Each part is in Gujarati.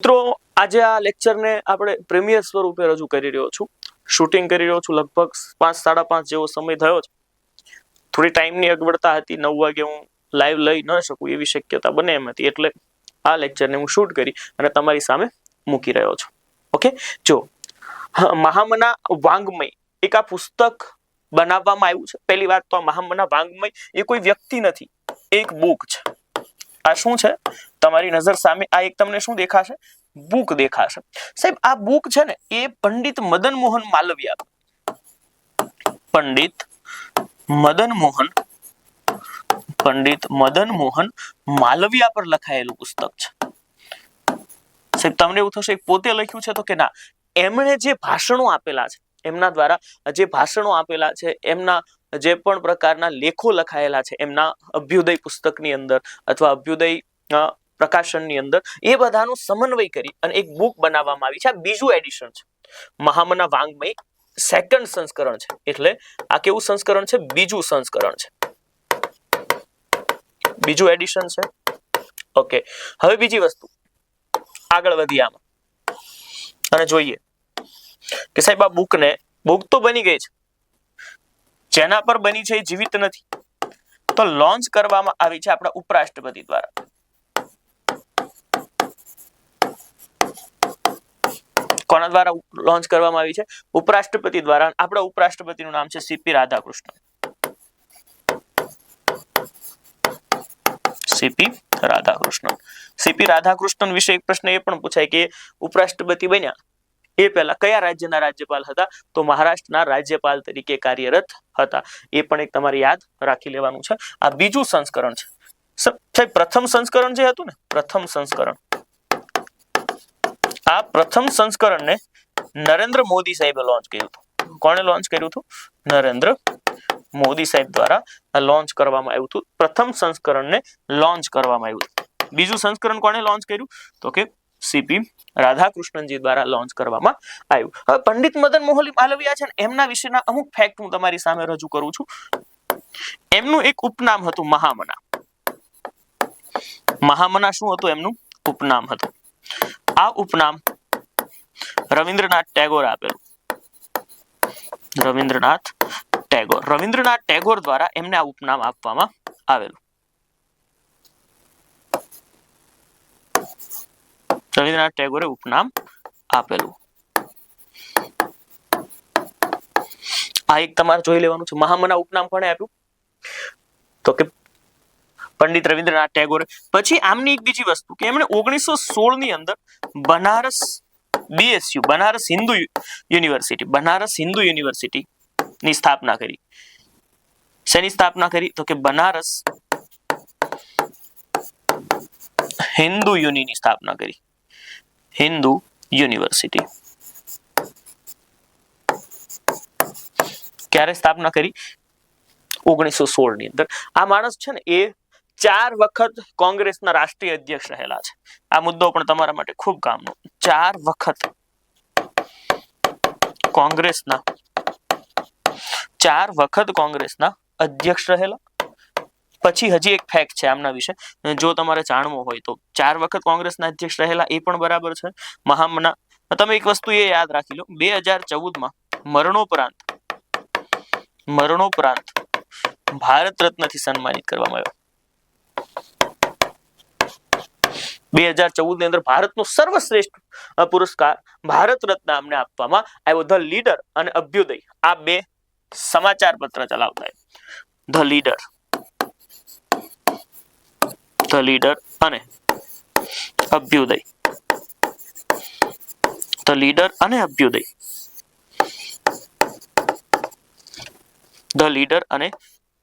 મિત્રો આજે આ લેક્ચરને આપણે પ્રીમિયર સ્વરૂપે રજૂ કરી રહ્યો છું. શૂટિંગ કરી રહ્યો છું. લગભગ 5:30 જેવો સમય થયો છે. થોડી ટાઈમની અગવડતા હતી. 9 વાગે હું લાઈવ લઈ ન શકું એવી શક્યતા બને એમ હતી, એટલે આ લેક્ચરને હું શૂટ કરી અને તમારી સામે મૂકી રહ્યો છું. ઓકે, જો મહામના વાંગ્મય એક આ પુસ્તક બનાવવામાં આવ્યું છે. પહેલી વાત તો આ મહામના વાંગ્મય એ કોઈ વ્યક્તિ નથી, એક બુક છે. આ શું છે? તમારી નજર સામે આ એક તમને શું દેખાશે? બુક દેખાશે. સાહેબ, આ બુક છે ને એ પંડિત મદન મોહન માલવિયા, પંડિત મદન મોહન માલવિયા પર લખાયેલું પુસ્તક છે. સાહેબ, તમને એવું થશે પોતે લખ્યું છે તો કે ના, એમણે જે ભાષણો આપેલા છે, એમના દ્વારા જે ભાષણો આપેલા છે, એમના જે પણ પ્રકારના લેખો લખાયેલા છે એમના અભ્યુદય પુસ્તકની અંદર અથવા અભ્યુદય પ્રકાશનની અંદર, એ બધાનો સમન્વય કરી અને એક બુક બનાવવામાં આવી છે. આ બીજું એડિશન છે. મહામના વાંગ્મય સેકન્ડ સંસ્કરણ છે. એટલે આ કેવું સંસ્કરણ છે? બીજું સંસ્કરણ છે, બીજું એડિશન છે. ઓકે, હવે બીજી વસ્તુ, આગળ વધીએ આમાં અને જોઈએ કે સાહેબ આ બુક તો બની ગઈ છે, જેના પર બની છે એ જીવિત નથી, તો લોન્ચ કરવામાં આવી છે આપણા ઉપરાષ્ટ્રપતિ દ્વારા. કોના દ્વારા લોન્ચ કરવામાં આવી છે? ઉપરાષ્ટ્રપતિ દ્વારા. આપણા ઉપરાષ્ટ્રપતિનું નામ છે સીપી રાધાકૃષ્ણન. સીપી રાધાકૃષ્ણન વિશે એક પ્રશ્ન એ પણ પૂછાય કે ઉપરાષ્ટ્રપતિ બન્યા એ પહેલા કયા રાજ્યના રાજ્યપાલ હતા? તો મહારાષ્ટ્રના રાજ્યપાલ તરીકે કાર્યરત હતા. એ પણ એક તમારે યાદ રાખી લેવાનું છે. આ બીજું સંસ્કરણ છે. સાહેબ, પ્રથમ સંસ્કરણ જે હતું ને, પ્રથમ સંસ્કરણને નરેન્દ્ર મોદી સાહેબે લોન્ચ કર્યું હતું. કોણે લોન્ચ કર્યું હતું? નરેન્દ્ર મોદી સાહેબ દ્વારા લોન્ચ કરવામાં આવ્યું હતું. પ્રથમ સંસ્કરણને લોન્ચ કરવામાં આવ્યું હતું. બીજું સંસ્કરણ કોણે લોન્ચ કર્યું? તો કે સીપી રાધાકૃષ્ણનજી દ્વારા લોન્ચ કરવામાં આવ્યું. હવે પંડિત મદન મોહન માલવિયા છે ને, એમના વિશેના અમુક ફેક્ટ હું તમારી સામે રજૂ કરું છું. એમનું એક ઉપનામ હતું મહામના. મહામના શું હતું? એમનું ઉપનામ હતું. આ ઉપનામ રવિન્દ્રનાથ ટેગોર આપેલું. રવિન્દ્રનાથ ટેગોર દ્વારા એમને આ ઉપનામ આપવામાં આવેલું. રવિન્દ્રનાથ ટેગોરે ઉપનામ આપેલું. આ એક તમારે જોઈ લેવાનું છે. મહામના ઉપનામ કોણે આપ્યું? તો કે પંડિત રવિન્દ્રનાથ ટેગોરે. પછી આમની એક બીજી વસ્તુ કે એમણે 1916 ની અંદર બનારસ BSU, બનારસ હિન્દુ યુનિવર્સિટી ની સ્થાપના કરી. શેની સ્થાપના કરી? તો કે બનારસ હિન્દુ યુનિની સ્થાપના કરી. હિન્દુ યુનિવર્સિટી ક્યારે સ્થાપના કરી? 1916 ની અંદર. આ માણસ છે ને એ 4 વખત કોંગ્રેસના રાષ્ટ્રીય અધ્યક્ષ રહેલા છે. આ મુદ્દો પણ તમારા માટે ખૂબ કામનો. 4 વખત કોંગ્રેસના અધ્યક્ષ રહેલા. પછી હજી એક ફેક્ટ છે આમના વિશે, જો તમારે જાણવો હોય તો. 4 વખત કોંગ્રેસના અધ્યક્ષ રહેલા એ પણ બરાબર છે. મહામના તમે એક વસ્તુ એ યાદ રાખી લો, 2014 માં મરણોપરાંત ભારત રત્નથી સન્માનિત કરવામાં આવ્યો. 2014 ની અંદર ભારતનો સર્વશ્રેષ્ઠ પુરસ્કાર ભારત રત્ન અમને આપવામાં આવ્યો. ધ લીડર અને અભ્યુદય, આ બે સમાચાર પત્ર ચલાવતા. ધ લીડર અને અભ્યુદય. ધ લીડર અને અભ્યુદય. ધ લીડર અને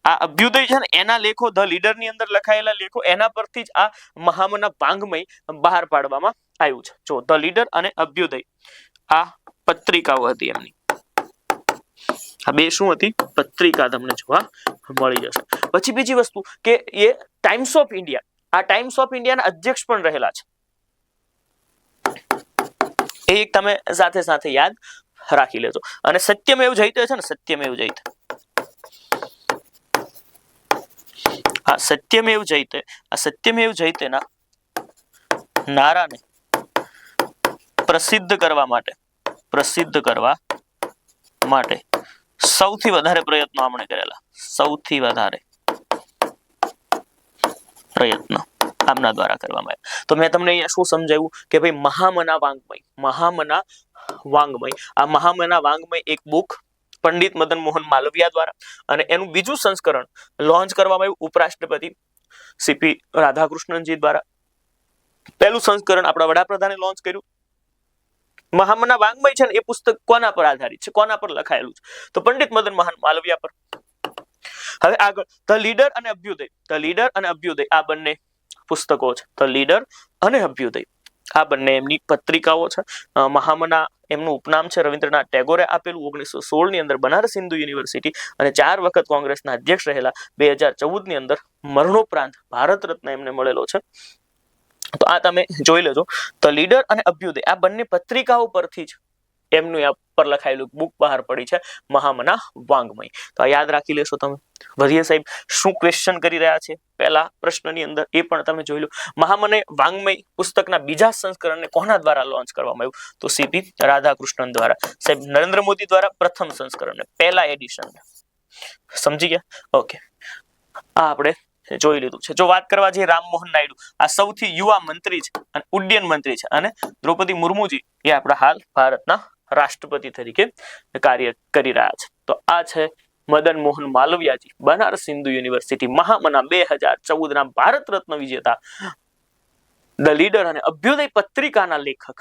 આ અભ્યુદય છે ને, એના લેખો, ધ લીડર ની અંદર લખાયેલા લેખો, એના પરથી જ આ મહામના વાંગ્મય બહાર પાડવામાં આવ્યું છે. જો ધ લીડર અને અભ્યુદય આ પત્રિકાઓ હતી એમની. આ બે શું હતી? પત્રિકા તમને જોવા મળી જશે. પછી બીજી વસ્તુ કે એ ટાઈમ્સ ઓફ ઇન્ડિયા, આ ટાઈમ્સ ઓફ ઇન્ડિયાના અધ્યક્ષ પણ રહેલા છે. એ એક તમે સાથે સાથે યાદ રાખી લેજો. અને સત્યમેવ જયતે છે ને, સત્યમેવ જયતે, આ સત્યમેવ જયતેના નારાને પ્રસિદ્ધ કરવા માટે સૌથી વધારે પ્રયત્નો આપણે કરેલા, સૌથી વધારે પ્રયત્ન આમના દ્વારા કરવામાં આવ્યા. તો મેં તમને અહીંયા શું સમજાવ્યું કે ભાઈ મહામના વાંગ્મય, આ મહામના વાંગ્મય એક બુક પંડિત મદન મોહન માલવિયા દ્વારા, અને એનું બીજું સંસ્કરણ લોન્ચ કરવામાં આવ્યું ઉપરાષ્ટ્રપતિ સીપી રાધાકૃષ્ણનજી દ્વારા. પહેલું સંસ્કરણ આપણા વડાપ્રધાને લોન્ચ કર્યું. મહામના વાંગ્મય છે ને એ પુસ્તક કોના પર આધારિત છે, કોના પર લખાયેલું છે? તો પંડિત મદન મોહન માલવિયા પર. હવે આગળ ધ લીડર અને અભ્યુદય, આ બંને પુસ્તકો છે. ધ લીડર અને અભ્યુદય આ બંને એમની પત્રિકાઓ છે. મહામના એમનું ઉપનામ છે, રવિન્દ્રનાથ ટેગોરે આપેલું 1916 ની અંદર બનારસ હિન્દુ યુનિવર્સિટી, અને 4 વખત કોંગ્રેસના અધ્યક્ષ રહેલા. 2014 ની અંદર મરણોપરાંત ભારત રત્ન એમને મળેલો છે. તો આ તમે જોઈ લેજો. ધ લીડર અને અભ્યુદય આ બંને પત્રિકાઓ પરથી જ એમનું આ પર લખાયેલું બુક બહાર પડી છે, મહામના વાંગ્મય. તો આ યાદ રાખી લેશો તમે. વધીએ સાહેબ શું ક્વેશ્ચન કરી રહ્યા છે પહેલા પ્રશ્નની અંદર એ પણ તમે જોઈ લો. મહામના વાંગ્મય પુસ્તકના બીજા સંસ્કરણને કોના દ્વારા લોન્ચ કરવામાં આવ્યું? તો સીપી રાધાકૃષ્ણન દ્વારા. સાહેબ નરેન્દ્ર મોદી દ્વારા પ્રથમ સંસ્કરણને, પહેલા એડિશન. સમજી ગયા? ઓકે, આ આપણે જોઈ લીધું છે. જો વાત કરવા જઈએ રામમોહન નાયડુ, આ સૌથી યુવા મંત્રી છે અને ઉડ્ડયન મંત્રી છે, અને દ્રૌપદી મુર્મુજી એ આપણા હાલ ભારતના રાષ્ટ્રપતિ તરીકે કાર્ય કરી રહ્યા છે. તો આ છે મદન મોહન માલવિયાજી, બનારસ હિન્દુ યુનિવર્સિટી, મહામના 2014 ના ભારત રત્ન વિજેતા, ધ લીડર અને અભ્યુદય પત્રિકાના લેખક.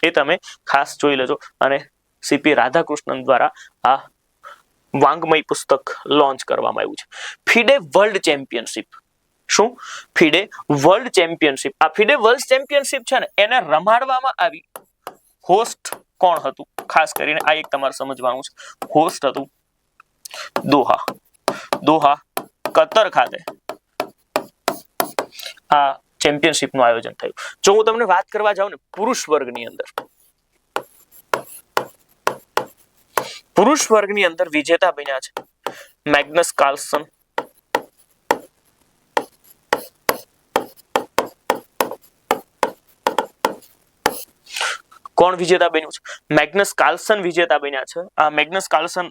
એ તમે ખાસ જોઈ લેજો. અને સીપી રાધાકૃષ્ણન દ્વારા આ વાંગ્મય પુસ્તક લોન્ચ કરવામાં આવ્યું છે. FIDE world championship. શું? FIDE world championship. આ ફિડે વર્લ્ડ ચેમ્પિયનશિપ છે ને એને રમાડવામાં આવી. હોસ્ટ કોણ હતું? ખાસ કરીને આ એક તમારે સમજવાનું છે. હોસ્ટ હતું દોહા કતર ખાતે આ ચેમ્પિયનશિપ નું આયોજન થયું. જો હું તમને વાત કરવા જાઉં ને પુરુષ વર્ગની અંદર વિજેતા બન્યા છે મેગ્નસ કાર્લસન, કોણ વિજેતા બન્યું છે? મેગ્નસ કાર્લસન વિજેતા બન્યા છે. આ મેગ્નસ કાર્લસન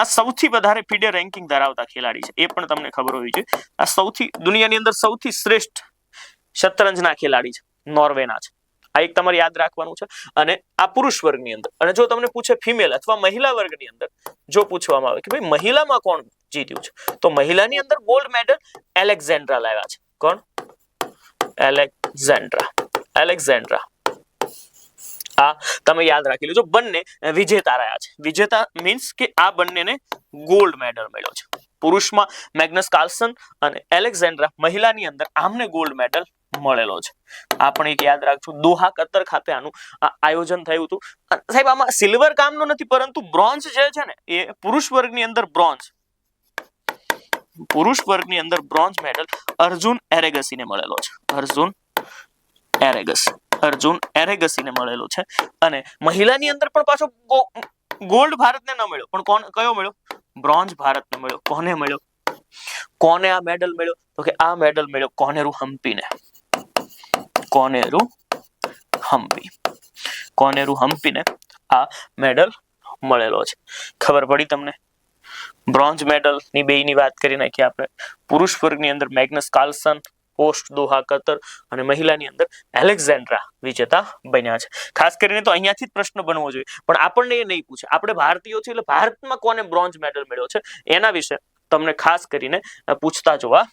આ સૌથી વધારે ફિડે રેન્કિંગ ધરાવતા ખેલાડી છે, એ પણ તમને ખબર હોવી જોઈએ. આ સૌથી દુનિયાની અંદર સૌથી શ્રેષ્ઠ શતરંજના ખેલાડી છે, નોર્વેના છે. આ એક તમારે યાદ રાખવાનું છે. અને આ પુરુષ વર્ગની અંદર. અને જો તમને પૂછે ફિમેલ અથવા મહિલા વર્ગની અંદર જો પૂછવામાં આવે કે ભાઈ મહિલામાં કોણ જીત્યું છે, તો મહિલાની અંદર ગોલ્ડ મેડલ એલેક્ઝેન્ડ્રા લાવ્યા છે. કોણ? એલેક્ઝેન્ડ્રા. આ તમે યાદ રાખી લેજો. બંને વિજેતા રહ્યા છે. વિજેતા મીન્સ કે આ બંનેને ગોલ્ડ મેડલ મળ્યો છે. પુરુષમાં મેગ્નસ કાર્લસન અને એલેક્ઝેન્ડ્રા, મહિલાની અંદર આમને ગોલ્ડ મેડલ મળેલો છે. આ પણ એક યાદ રાખજો. દોહા કતર ખાતે આનું આયોજન થયું હતું. સાહેબ આમાં સિલ્વર કામનો નથી, પરંતુ બ્રોન્ઝ જે છે ને એ પુરુષ વર્ગની અંદર બ્રોન્ઝ મેડલ અર્જુન એરેગસીને મળેલો છે. અર્જુન એરેગસીને મળેલો છે. અને મહિલાની અંદર પણ પાછો ગોલ્ડ ભારતને ન મળ્યો, પણ કયો મળ્યો? બ્રોન્ઝ ભારતને મળ્યો. કોને મળ્યો? કોને આ મેડલ મળ્યો? તો કે આ મેડલ મળ્યો કોનેરુ હમ્પીને. કોનેરુ હમ્પીને આ મેડલ મળેલો છે. ખબર પડી તમને? બ્રોન્ઝ મેડલ ની બેયની વાત કરી નાખી આપણે. પુરુષ વર્ગની અંદર મેગ્નસ કાર્લસન, હોસ્ટ દોહા કતર, અને મહિલાની અંદર એલેક્ઝેન્ડ્રા વિજેતા બન્યા છે. ખાસ કરીને તો અહીંયાથી જ પ્રશ્ન બનવો જોઈએ, પણ આપણને એ નહીં પૂછે. આપણે ભારતીયો છીએ એટલે ભારતમાં કોને બ્રોન્ઝ મેડલ મળ્યો છે એના વિશે તમને ખાસ કરીને પૂછતા જોવા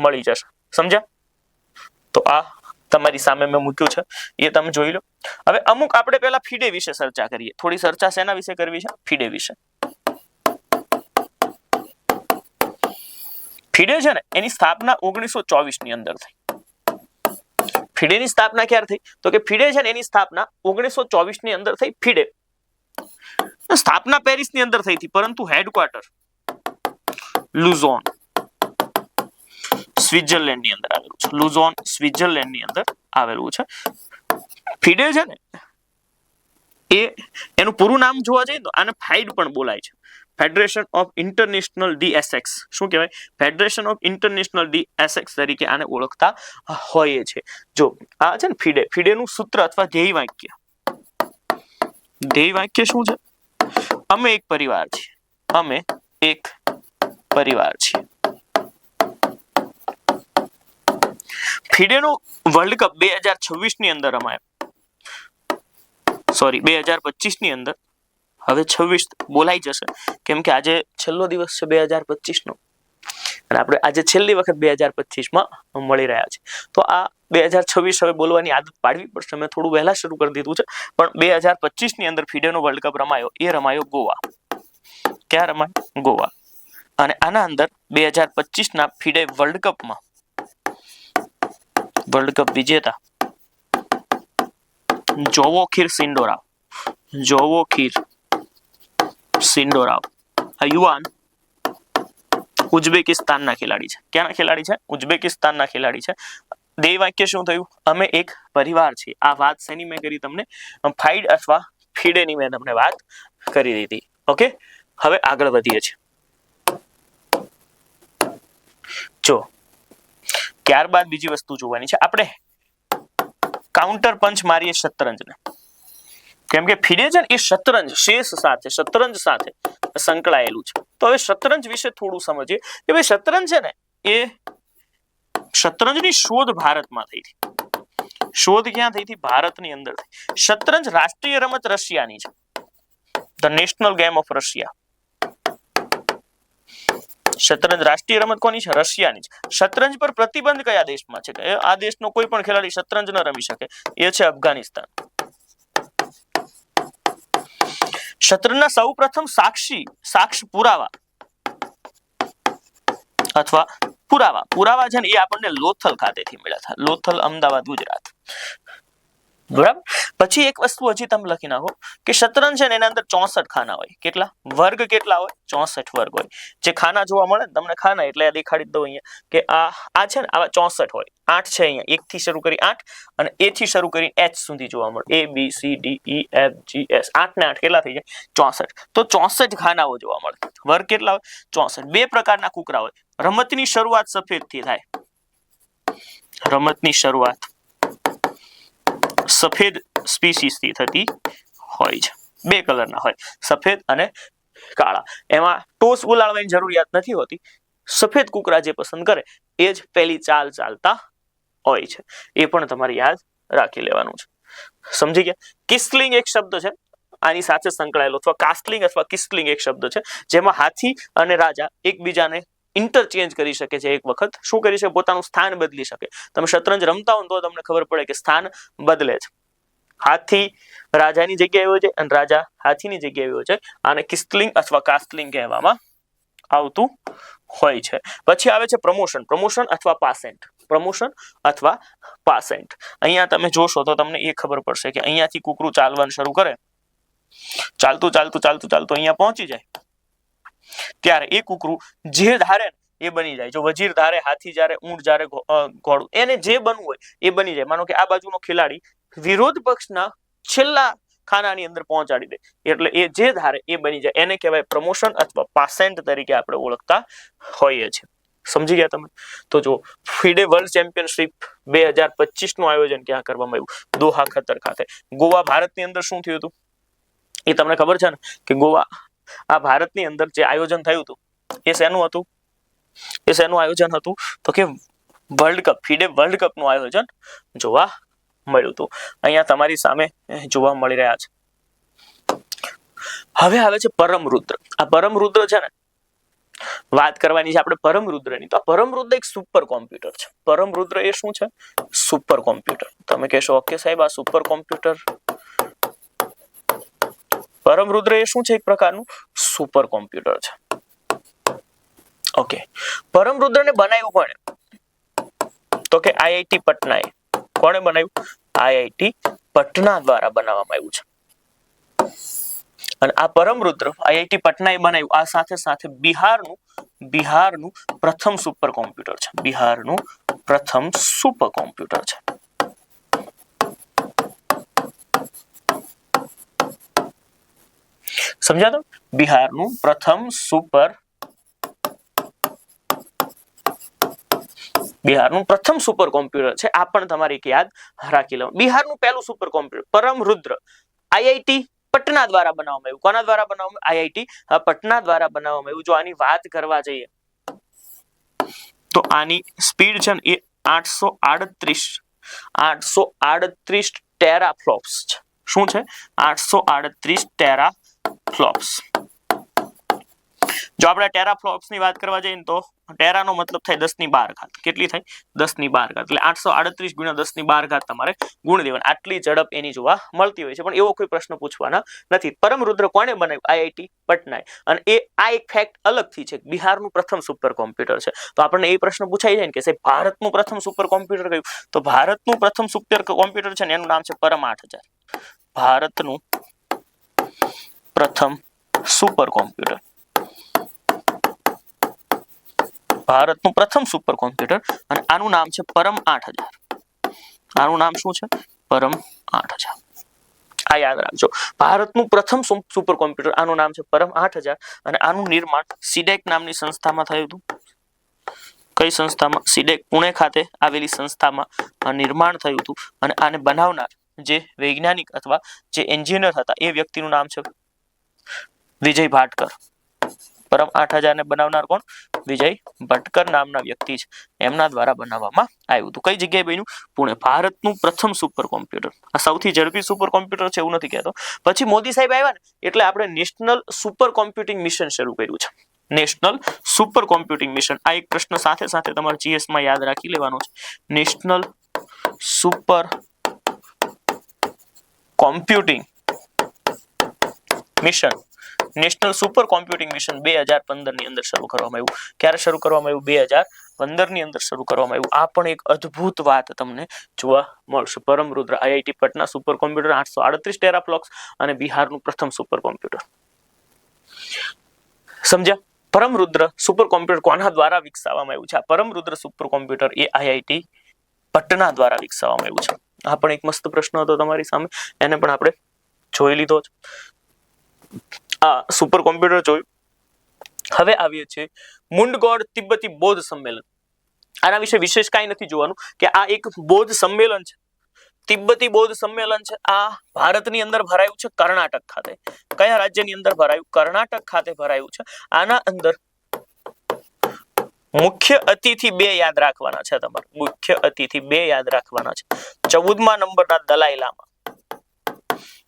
મળી જશે. સમજ્યા? તો આ તમારી સામે મેં મૂક્યું છે, એ તમે જોઈ લો. હવે અમુક આપણે પહેલા ફિડે વિશે ચર્ચા કરીએ. થોડી ચર્ચા શેના વિશે કરવી છે? ફિડે વિશે. ફિડે છે ને એની સ્થાપના 1924 ની અંદર થઈ. ફિડેની સ્થાપના ક્યારે થઈ? તો કે ફિડે છે ને એની સ્થાપના 1924 ની અંદર થઈ. ફિડે સ્થાપના પેરિસ ની અંદર થઈ હતી, પરંતુ હેડક્વાર્ટર લુઝોન સ્વિટ્ઝરલેન્ડ ની અંદર આવેલું છે. લુઝોન સ્વિટ્ઝરલેન્ડ ની અંદર આવેલું છે. ફિડે છે ને એ એનું પૂરું નામ જોવા જઈએ તો આને ફાઇડ પણ બોલાય છે. ફેડરેશન ઓફ ઇન્ટરનેશનલ DSX શું કહેવાય? ફેડરેશન ઓફ ઇન્ટરનેશનલ DSX તરીકે આને ઓળખતા હોઈએ છે. જો આ છે ને ફિડેનું સૂત્ર અથવા ધ્યેય વાક્ય શું છે? અમે એક પરિવાર છીએ. અમે એક પરિવાર છીએ. ફિડેનો વર્લ્ડ કપ 2026 ની અંદર રમાયો. સોરી 2025 ની અંદર. હવે 26 બોલાઈ જશે કેમ કે આજે છેલ્લો દિવસ છે 2025 નો અને આપણે આજે છેલ્લી વખત 2025 માં મળી રહ્યા છે. તો આ 2026 હવે બોલવાની આદત પાડવી પડશે. મેં થોડું વહેલા શરૂ કરી દીધું છે પણ 2025 ની અંદર ફિડેનો વર્લ્ડ કપ રમાયો. એ રમાયો ગોવા. ક્યાં રમાયો? ગોવા. અને આના અંદર 2025 ના ફિડે વર્લ્ડ કપમાં વર્લ્ડ કપ વિજેતા જોવોખીર સિન્ડોરાવ આ યુવાન ઉઝબેકિસ્તાનના ખેલાડી છે. ક્યાંના ખેલાડી છે? ઉઝબેકિસ્તાનના ખેલાડી છે. ધ્યેય વાક્ય શું થયું? અમે એક પરિવાર છીએ. આ વાત શેની મેં કરી તમને? ફાઇડ અથવા ફિડેની મેં તમને વાત કરી દીધી. ઓકે, હવે આગળ વધીએ છીએ. જો ત્યારબાદ બીજી વસ્તુ જોવાની છે. આપણે કાઉન્ટર પંચ મારીએ શતરંજને. કેમ કે ફિડે છે ને એ શતરંજ સાથે સંકળાયેલું છે. તો હવે શતરંજ વિશે થોડું સમજીએ કે ભાઈ શતરંજ છે ને એ શતરંજની શોધ ભારતમાં થઈ હતી. શોધ ક્યાં થઈ હતી? ભારતની અંદર થઈ. શતરંજ રાષ્ટ્રીય રમત રશિયાની છે. The national game of Russia. શતરંજ રાષ્ટ્રીય રમત કોની છે? રશિયાની છે. શતરંજ પર પ્રતિબંધ કયા દેશમાં છે? કે આ દેશનો કોઈ પણ ખેલાડી શતરંજ ન રમી શકે. એ છે અફઘાનિસ્તાન. શતરંજના સૌ પ્રથમ સાક્ષ પુરાવા અથવા પુરાવા છે ને એ આપણને લોથલ ખાતેથી મળ્યા હતા. લોથલ, અમદાવાદ, ગુજરાત. બરાબર. પછી એક વસ્તુ હજી તમે લખી નાખો કે શતરંજ છે ને એના અંદર 64 ખાના હોય. કેટલા વર્ગ? કેટલા હોય? 64 વર્ગ હોય. જે ખાના જોવા મળે ને તમને ખાના એટલે આ દેખાડી દઉં અહીંયા કે આ છે ને આવા 64 હોય. 8 છે અહીંયા. 1 થી શરૂ કરી 8 અને A થી શરૂ કરી H સુધી જોવા મળે. A B C D E F G S 8 ને 8 કેટલા થઈ જાય? 64. તો 64 ખાનાઓ જોવા મળે. વર્ગ કેટલા હોય? 64. બે પ્રકારના કૂકરા હોય. રમતની શરૂઆત સફેદથી થાય. રમતની શરૂઆત સફેદ સ્પીસીસથી થતી હોય છે. બે કલરના હોય, સફેદ અને કાળા. એમાં ટોસ ઉલાળવાની જરૂરિયાત નથી હોતી. સફેદ કૂકરા જે પસંદ કરે એ જ પહેલી ચાલ ચાલતા હોય છે. એ પણ તમારે યાદ રાખી લેવાનું છે. સમજી ગયા? કિસ્લિંગ એક શબ્દ છે આની સાથે સંકળાયેલો, અથવા કાસ્ટલિંગ અથવા કિસ્લિંગ એક શબ્દ છે જેમાં હાથી અને રાજા એકબીજાને ઇન્ટરચેન્જ કરી શકે છે. એક વખત શું કરી શકે? પોતાનું સ્થાન બદલી શકે. તમે શતરંજ રમતા હો તો તમને ખબર પડે કે સ્થાન બદલે છે. હાથી રાજાની જગ્યાએ હોય છે અને રાજા હાથીની જગ્યાએ હોય છે. આને કિસ્લિંગ અથવા કાસ્ટલિંગ કહેવામાં આવતું હોય છે. પછી આવે છે પ્રમોશન અથવા પાસેન્ટ. અહીંયા તમે જોશો તો તમને એ ખબર પડશે કે અહીંયાથી કૂકરું ચાલવાનું શરૂ કરે, ચાલતું અહીંયા પહોંચી જાય ત્યારે એ કૂકરું જે ધારે એ બની જાય. જો વજીર ધારે, હાથી ધારે, ઊંટ ધારે, ઘોડું, એને જે બનવું હોય એ બની જાય. માનો કે આ બાજુનો ખેલાડી વિરોધ પક્ષના છેલ્લા ખાનાની અંદર પહોંચાડી દે એટલે એ જે ધારે એ બની જાય. એને કહેવાય પ્રમોશન અથવા પાસેન્ટ તરીકે આપણે ઓળખતા હોઈએ છીએ. સમજી ગયા તમે? તો જો ફિડે વર્લ્ડ ચેમ્પિયનશિપ 2025 નું આયોજન ક્યાં કરવામાં આવ્યું? દોહા, ખતર ખાતે. ગોવા ભારતની અંદર શું થયું હતું એ તમને ખબર છે ને કે ગોવા આ ભારતની અંદર જે આયોજન થયું હતું એ શેનું હતું? આયોજન હતું તો કે world cup, FIDE world cup નું આયોજન જોવા મળ્યું હતું. અહીંયા તમારી સામે જોવા મળી રહ્યા છે. હવે આવે છે પરમરુદ્ર. આ પરમરુદ્ર છે ને વાત કરવાની છે આપણે પરમરુદ્રની. તો આ પરમરુદ્ર એક સુપર કોમ્પ્યુટર છે. પરમરુદ્ર એ શું છે? Super computer. તમે કહેશો ઓકે સાહેબ આ સુપર કોમ્પ્યુટર, પરમરુદ્ર એ શું છે? એક પ્રકારનું સુપર કોમ્પ્યુટર છે. ઓકે, પરમરુદ્રને બનાવ્યું કોણે? તો કે IIT પટનાએ. કોણે બનાવ્યું? IIT પટના દ્વારા બનાવવામાં આવ્યું છે. અને આ પરમરુદ્ર IIT પટનાએ બનાવ્યું. આ સાથે સાથે બિહારનું પ્રથમ સુપર કોમ્પ્યુટર છે. બિહારનું પ્રથમ સુપર કોમ્પ્યુટર છે. સમજ્યા તમે? બિહારનું પ્રથમ સુપર કોમ્પ્યુટર છે. આ પણ તમારે એક યાદ રાખી લેવાનું. બિહારનું પહેલું સુપર કોમ્પ્યુટર પરમરુદ્ર આઈઆઈટી પટના દ્વારા બનાવવામાં આવ્યું. કોના દ્વારા બનાવવામાં? આઈઆઈટી પટના દ્વારા બનાવવામાં આવ્યું. જો આની વાત કરવા જઈએ તો આની સ્પીડ છે ને એ 838 ટેરાફ્લોપ્સ છે. શું છે? 838 ટેરાફ્લોપ્સ. જો આપણે ટેરાફ્લોપ્સ ની વાત કરવા જઈએ તો ટેરા નો મતલબ થાય 10 ની 12 ઘાત. કેટલી થાય? 10 ની 12 ઘાત. એટલે 838 ગુણ્યા 10 ની 12 ઘાત તમારે ગુણ દેવાની. આટલી ઝડપ એની જોવા મળતી હોય છે. પણ એવો કોઈ પ્રશ્ન પૂછવાના નથી. પરમરુદ્ર કોણે બનાવ્યું? આઈઆઈટી પટનાએ. અને આ એક ફેક્ટ અલગથી છે. બિહારનું પ્રથમ સુપર કોમ્પ્યુટર છે. તો આપણને એ પ્રશ્ન પૂછાઈ જાય ને કે સાહેબ ભારતનું પ્રથમ સુપર કોમ્પ્યુટર કયું? તો ભારતનું પ્રથમ સુપર કોમ્પ્યુટર છે ને એનું નામ છે પરમ 8000. ભારતનું પ્રથમ સુપર કોમ્પ્યુટર. ભારતનું પ્રથમ સુપર કોમ્પ્યુટર અને આનું નામ છે પરમ 8000. આનું નામ શું છે? પરમ 8000. આ યાદ રાખજો. ભારતનું પ્રથમ સુપર કોમ્પ્યુટર આનું નામ છે પરમ 8000 અને આનું નિર્માણ સીડેક નામની સંસ્થામાં થયું હતું. કઈ સંસ્થામાં? સીડેક પુણે ખાતે આવેલી સંસ્થામાં નિર્માણ થયું હતું અને આને બનાવનાર જે વૈજ્ઞાનિક અથવા જે એન્જિનિયર હતા એ વ્યક્તિનું નામ છે વિજય ભાટકર. પરમ 8000 ને બનાવનાર કોણ? વિજય ભટકર નામના વ્યક્તિ છે. એમના દ્વારા બનાવવામાં આવ્યું હતું. કઈ જગ્યાએ બન્યું? પુણે. ભારતનું પ્રથમ સુપર કોમ્પ્યુટર. આ સૌથી ઝડપી સુપર કોમ્પ્યુટર છે એવું નથી કહેતો. પછી મોદી સાહેબ આવ્યા ને એટલે આપણે નેશનલ સુપર કોમ્પ્યુટિંગ મિશન શરૂ કર્યું છે. National super computing mission. આ એક પ્રશ્ન સાથે સાથે તમારે જીએસ માં યાદ રાખી લેવાનો છે. National super computing mission. National super computing mission 2015 ની અંદર શરૂ કરવામાં આવ્યું. ક્યારે શરૂ કરવામાં આવ્યું? 2015 ની અંદર શરૂ કરવામાં આવ્યું. આ પણ એક અદ્ભુત વાત તમને જોવા મળશે. પરમરુદ્ર આઈઆઈટી પટના સુપર કોમ્પ્યુટર 838 ટેરાફ્લોપ્સ અને બિહારનું પ્રથમ સુપર કોમ્પ્યુટર. સમજ્યા? પરમરુદ્ર સુપર કોમ્પ્યુટર કોના દ્વારા વિકસાવવામાં આવ્યું છે? આ પરમરુદ્ર સુપર કોમ્પ્યુટર એ આઈઆઈટી પટના દ્વારા વિકસાવવામાં આવ્યું છે. આ પણ એક મસ્ત પ્રશ્ન હતો તમારી સામે. એને પણ આપણે જોઈ લીધો છે. આ સુપર કોમ્પ્યુટર જોયું. હવે આવીએ છીએ મુંડગોળ તિબ્બતી બૌદ્ધ સંમેલન. આના વિશે વિશેષ કાંઈ નથી જોવાનું કે આ એક બૌદ્ધ સંમેલન છે. તિબ્બતી બૌદ્ધ સંમેલન છે. આ ભારતની અંદર ભરાયું છે કર્ણાટક ખાતે. કયા રાજ્યની અંદર ભરાયું? કર્ણાટક ખાતે ભરાયું છે. આના અંદર મુખ્ય અતિથિ 2 યાદ રાખવાના છે તમારે. મુખ્ય અતિથિ 2 યાદ રાખવાના છે. 14મા નંબરના દલાઈ લામા.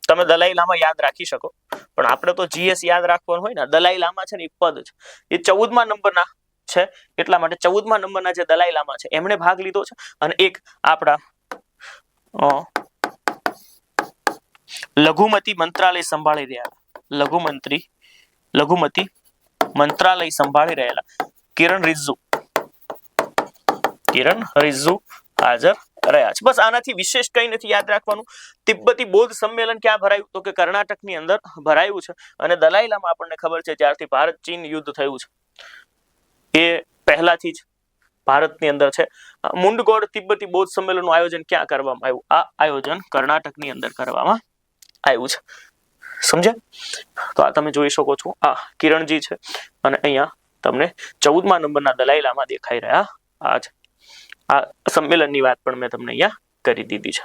તમે દલાઈ લામા યાદ રાખી શકો પણ આપણે તો જીએસ યાદ રાખવાનું હોય ને. દલાઈ લામા છે ને એક પદ છે. એ 14મા નંબરના છે. એટલા માટે 14મા નંબરના જે દલાઈ લામા છે એમણે ભાગ લીધો છે. અને એક આપણા લઘુમતી મંત્રાલય સંભાળી રહ્યા. લઘુમતી મંત્રાલય સંભાળી રહેલા કિરણ રિજ્જુ હાજર રહ્યા છે. બસ આનાથી વિશેષ કંઈ નથી યાદ રાખવાનું. તિબ્બતી બૌદ્ધ સંમેલન ક્યાં ભરાયું? તો કે કર્ણાટકની અંદર ભરાયું છે. અને દલાઈ લામા આપણને ખબર છે જ્યારથી ભારત ચીન યુદ્ધ થયું છે એ પહેલાથી જ ભારતની અંદર છે. મુંડગોળ તિબ્બતી બૌદ્ધ સંમેલનનું આયોજન ક્યાં કરવામાં આવ્યું? આ આયોજન કર્ણાટકની અંદર કરવામાં આવ્યું છે. સમજ્યા? તો આ તમે જોઈ શકો છો. આ કિરણજી છે અને અહીંયા તમને 14મા નંબરના દલાઈ લામા દેખાઈ રહ્યા. આ સંમેલનની વાત પણ મેં તમને અહીંયા કરી દીધી છે.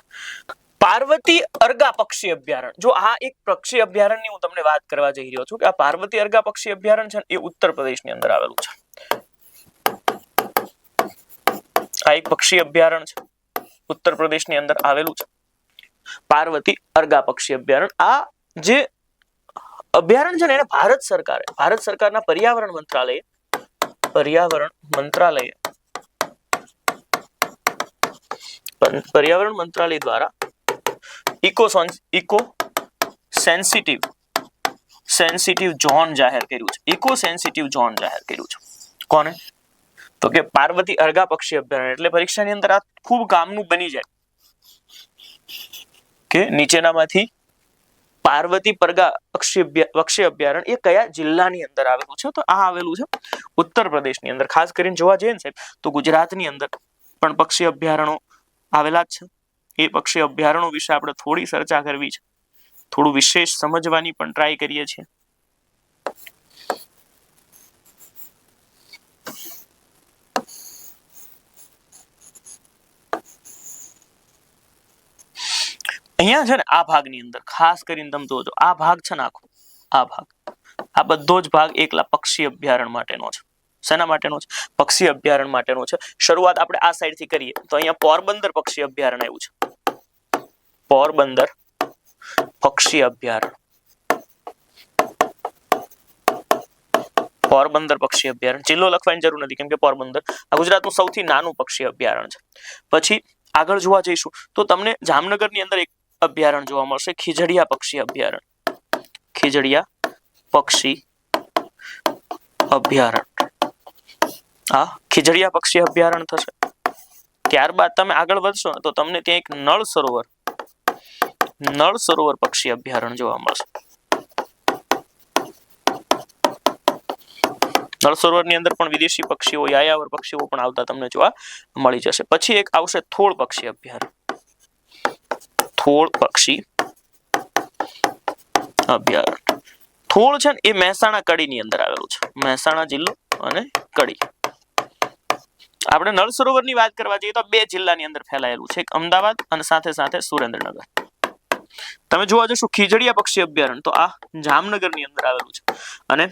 પાર્વતી અર્ગા પક્ષી અભયારણ્ય. જો આ એક પક્ષી અભયારણ્યની હું તમને વાત કરવા જઈ રહ્યો છું કે આ પાર્વતી અર્ગા પક્ષી અભયારણ્ય છે એ ઉત્તર પ્રદેશની અંદર આવેલું છે. આ એક પક્ષી અભયારણ્ય છે ઉત્તર પ્રદેશની અંદર આવેલું છે. પાર્વતી અર્ગા પક્ષી અભયારણ્ય. આ જે અભયારણ્ય છે ને એને ભારત સરકારના પર્યાવરણ મંત્રાલય દ્વારા ઇકો સેન્સિટિવ ઝોન જાહેર કર્યું છે. ઇકો સેન્સિટિવ ઝોન જાહેર કર્યું છે. કોને? તો કે પાર્વતી અર્ગા પક્ષી અભયારણ્ય. એટલે પરીક્ષાની અંદર આ ખૂબ કામનું બની જાય કે નીચેનામાંથી પાર્વતી અર્ગા પક્ષી અભયારણ્ય એ કયા જિલ્લાની અંદર આવેલું છે? તો આ આવેલું છે ઉત્તર પ્રદેશની અંદર. ખાસ કરીને જોવા જઈએ ને સાહેબ તો ગુજરાતની અંદર પણ પક્ષી અભયારણ્યો આવેલા જ છે. એ પક્ષી અભયારણ્યો વિશે આપણે થોડી ચર્ચા કરવી છે. થોડું વિશેષ સમજવાની પણ ટ્રાય કરીએ છીએ. અહીંયા છે ને આ ભાગની અંદર ખાસ કરીને તમે જોજો, આ ભાગ છે ને આખો આ ભાગ, આ બધો જ ભાગ એકલા પક્ષી અભયારણ્ય માટેનો છે. શેના માટેનો છે? પક્ષી અભયારણ્ય માટેનો છે. શરૂઆત આપણે આ સાઈડ થી કરીએ તો અહીંયા પોરબંદર પક્ષી અભયારણ્ય આવ્યું છે. પોરબંદર પક્ષી અભયારણ્ય, પોરબંદર પક્ષી અભયારણ્ય. જિલ્લો લખવાની જરૂર નથી કેમ કે પોરબંદર આ ગુજરાતનું સૌથી નાનું પક્ષી અભયારણ્ય છે. પછી આગળ જોવા જઈશું તો તમને જામનગરની અંદર એક અભયારણ્ય જોવા મળશે, ખીજડીયા પક્ષી અભયારણ્ય. ખીજડીયા પક્ષી અભયારણ્ય, આ ખીજડીયા પક્ષી અભયારણ્ય થશે. ત્યારબાદ તમે આગળ વધશો તો તમને ત્યાં એક નળ સરોવર પક્ષી અભયારણ્ય જોવા મળશે. નળ સરોવરની અંદર પણ વિદેશી પક્ષીઓ, યાયાવર પક્ષીઓ પણ આવતા તમને જોવા મળી જશે. પછી એક આવશે થોળ પક્ષી અભયારણ્ય. થોળ પક્ષી અભયારણ્ય. થોળ છે ને એ મહેસાણા કડીની અંદર આવેલું છે. મહેસાણા જિલ્લો અને કડી. આપણે નળ સરોવરની વાત કરવા જઈએ તો બે જિલ્લાની અંદર ફેલાયેલું છે, એક અમદાવાદ અને સાથે સાથે સુરેન્દ્રનગર. તમે જોવા જશો ખીજડીયા પક્ષી અભયારણ્ય તો આ જામનગરની અંદર આવેલું છે અને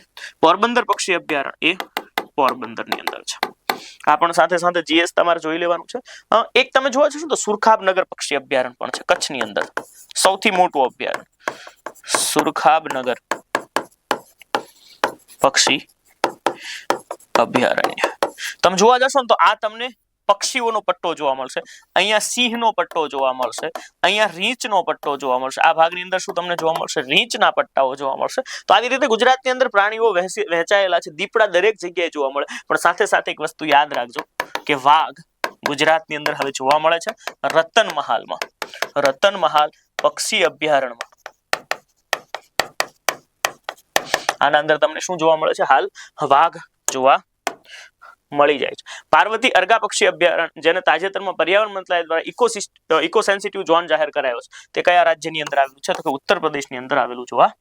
પોરબંદર પક્ષી અભયારણ્ય એ પોરબંદરની અંદર છે. આ પણ સાથે સાથે જીએસ તમારે જોઈ લેવાનું છે. એક તમે જોવા જશો તો સુરખાબનગર પક્ષી અભયારણ્ય પણ છે કચ્છની અંદર, સૌથી મોટું અભયારણ્ય સુરખાબનગર પક્ષી અભયારણ્ય. તમે જોવા જશો ને તો આ તમને પક્ષીઓનો પટ્ટો જોવા મળશે. અહીંયા સિંહનો પટ્ટો જોવા મળશે, અહીંયા રીંછનો પટ્ટો જોવા મળશે. આ ભાગની અંદર શું તમને જોવા મળશે? રીંછના પટ્ટાઓ જોવા મળશે. તો આવી રીતે ગુજરાતની અંદર પ્રાણીઓ વહેંચાયેલા છે. દીપડા દરેક જગ્યાએ જોવા મળે, પણ સાથે સાથે એક વસ્તુ યાદ રાખજો કે વાઘ ગુજરાતની અંદર હવે જોવા મળે છે રતનમહાલમાં. રતનમહાલ પક્ષી અભયારણ્યમાં આના અંદર તમને શું જોવા મળે છે? હાલ વાઘ જોવા મળી જાય છે. પાર્વતી અર્ગા પક્ષી અભયારણ્ય જેને તાજેતરમાં પર્યાવરણ મંત્રાલય દ્વારા ઇકો સેન્સિટિવ ઝોન જાહેર કરાયો છે, તે કયા રાજ્યની અંદર આવેલું છે? તો કે ઉત્તર પ્રદેશની અંદર આવેલું જોવા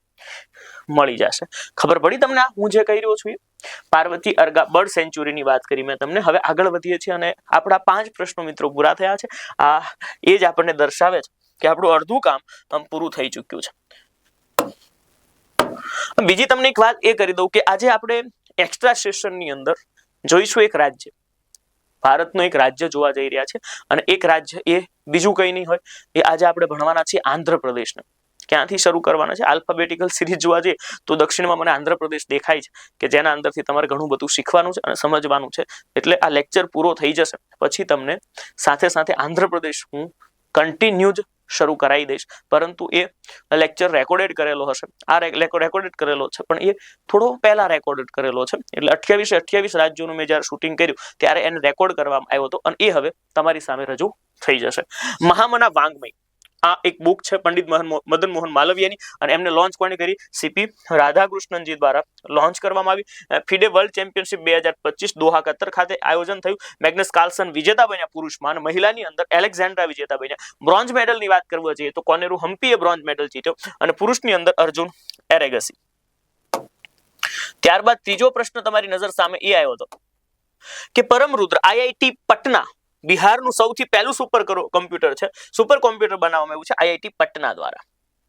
મળી જશે. ખબર પડી તમને આ હું જે કહી રહ્યો છું? પાર્વતી અર્ગા બર્ડ સેન્ચ્યુરીની વાત કરી મેં તમને. હવે આગળ વધીએ છીએ અને આપણા 5 પ્રશ્નો મિત્રો પૂરા થયા છે. આ એ જ આપણને દર્શાવે છે કે આપણું અડધું કામ પૂરું થઈ ચૂક્યું છે. બીજી તમને એક વાત એ કરી દઉં કે આજે આપણે એક્સ્ટ્રા સેશનની અંદર જોઈશું એક રાજ્ય, ભારતનું એક રાજ્ય જોવા જઈ રહ્યા છે અને એક રાજ્ય એ બીજું કંઈ નહીં હોય, એ આજે આપણે ભણવાના છીએ આંધ્રપ્રદેશને. ક્યાંથી શરૂ કરવાના છે? આલ્ફાબેટિકલ સિરીઝ જોવા જઈએ તો દક્ષિણમાં મને આંધ્રપ્રદેશ દેખાય છે કે જેના અંદરથી તમારે ઘણું બધું શીખવાનું છે અને સમજવાનું છે. એટલે આ લેક્ચર પૂરો થઈ જશે પછી તમને સાથે સાથે આંધ્રપ્રદેશ હું કન્ટિન્યુ જ શરૂ કરાવી દઈશ, પરંતુ એ લેક્ચર રેકોર્ડેડ કરેલો હશે. આ રેકોર્ડેડ કરેલો છે પણ એ થોડો પહેલા રેકોર્ડેડ કરેલો છે. એટલે 28 રાજ્યોનું મેં જ્યારે શૂટિંગ કર્યું ત્યારે એને રેકોર્ડ કરવામાં આવ્યો હતો અને એ હવે તમારી સામે રજૂ થઈ જશે. મહામના વાંગ્મય આ એક બુક છે પંડિત મદન મોહન માલવીયાની અને એમને લોન્ચ કોણે કરી? સીપી રાધાકૃષ્ણનજી દ્વારા લોન્ચ કરવામાં આવી. ફિડે વર્લ્ડ ચેમ્પિયનશિપ 2025 દોહા કતર ખાતે આયોજન થયું. મેગ્નસ કાર્લસન વિજેતા બન્યા પુરુષમાં, અને મહિલાની અંદર એલેક્ઝાન્ડ્રા વિજેતા બન્યા. બ્રોન્ઝ મેડલની વાત કરવા જઈએ તો કોનેરુ હમ્પીએ બ્રોન્ઝ મેડલ જીત્યો અને પુરુષની અંદર અર્જુન એરેગસી. ત્યારબાદ ત્રીજો પ્રશ્ન તમારી નજર સામે એ આવ્યો હતો કે પરમરુદ્ર આઈઆઈટી પટના બિહારનું સૌથી પહેલું સુપર કોમ્પ્યુટર છે, સુપર કોમ્પ્યુટર બનાવવામાં આવ્યું છે આઈઆઈટી પટના દ્વારા.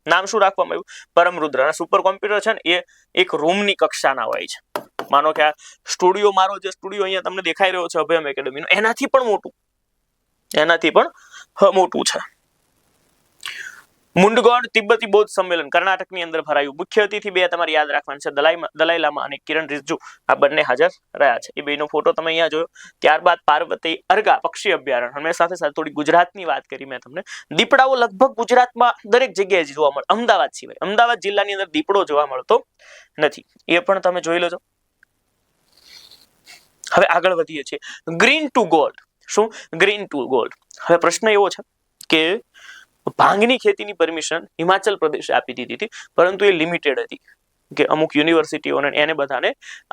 નામ શું રાખવામાં આવ્યું? પરમરુદ્ર. અને સુપર કોમ્પ્યુટર છે ને એ એક રૂમની કક્ષાના હોય છે. માનો કે આ સ્ટુડિયો, મારો જે સ્ટુડિયો અહીંયા તમને દેખાઈ રહ્યો છે અભયમ એકેડમીનો, એનાથી પણ મોટું છે. મુંડગોડ તિબ્બતી બૌદ્ધ સંમેલન કર્ણાટકની અંદર ભરાયું. મુખ્ય અતિથિ બે તમારે યાદ રાખવાનું છે, દલાઈ લામા અને કિરણ રિજ્જુ. આ બંને હાજર રહ્યા છે. એ બેનો ફોટો તમે અહીંયા જોયો. ત્યારબાદ પાર્વતી અર્ગા પક્ષી અભયારણ્ય અને સાથે સાથે થોડી ગુજરાતની વાત કરી મેં તમને. દીપડાઓ લગભગ ગુજરાતમાં દરેક જગ્યાએ જોવા મળે, અમદાવાદ સિવાય. અમદાવાદ જિલ્લાની અંદર દીપડો જોવા મળતો નથી, એ પણ તમે જોઈ લેજો. હવે આગળ વધીએ છીએ. Green to gold. શું? Green to gold. હવે પ્રશ્ન એવો છે કે ભાંગની ખેતીની પરમિશન હિમાચલ પ્રદેશે આપી દીધી હતી, પરંતુ એ લિમિટેડ હતી કે અમુક યુનિવર્સિટીઓને એને બધાને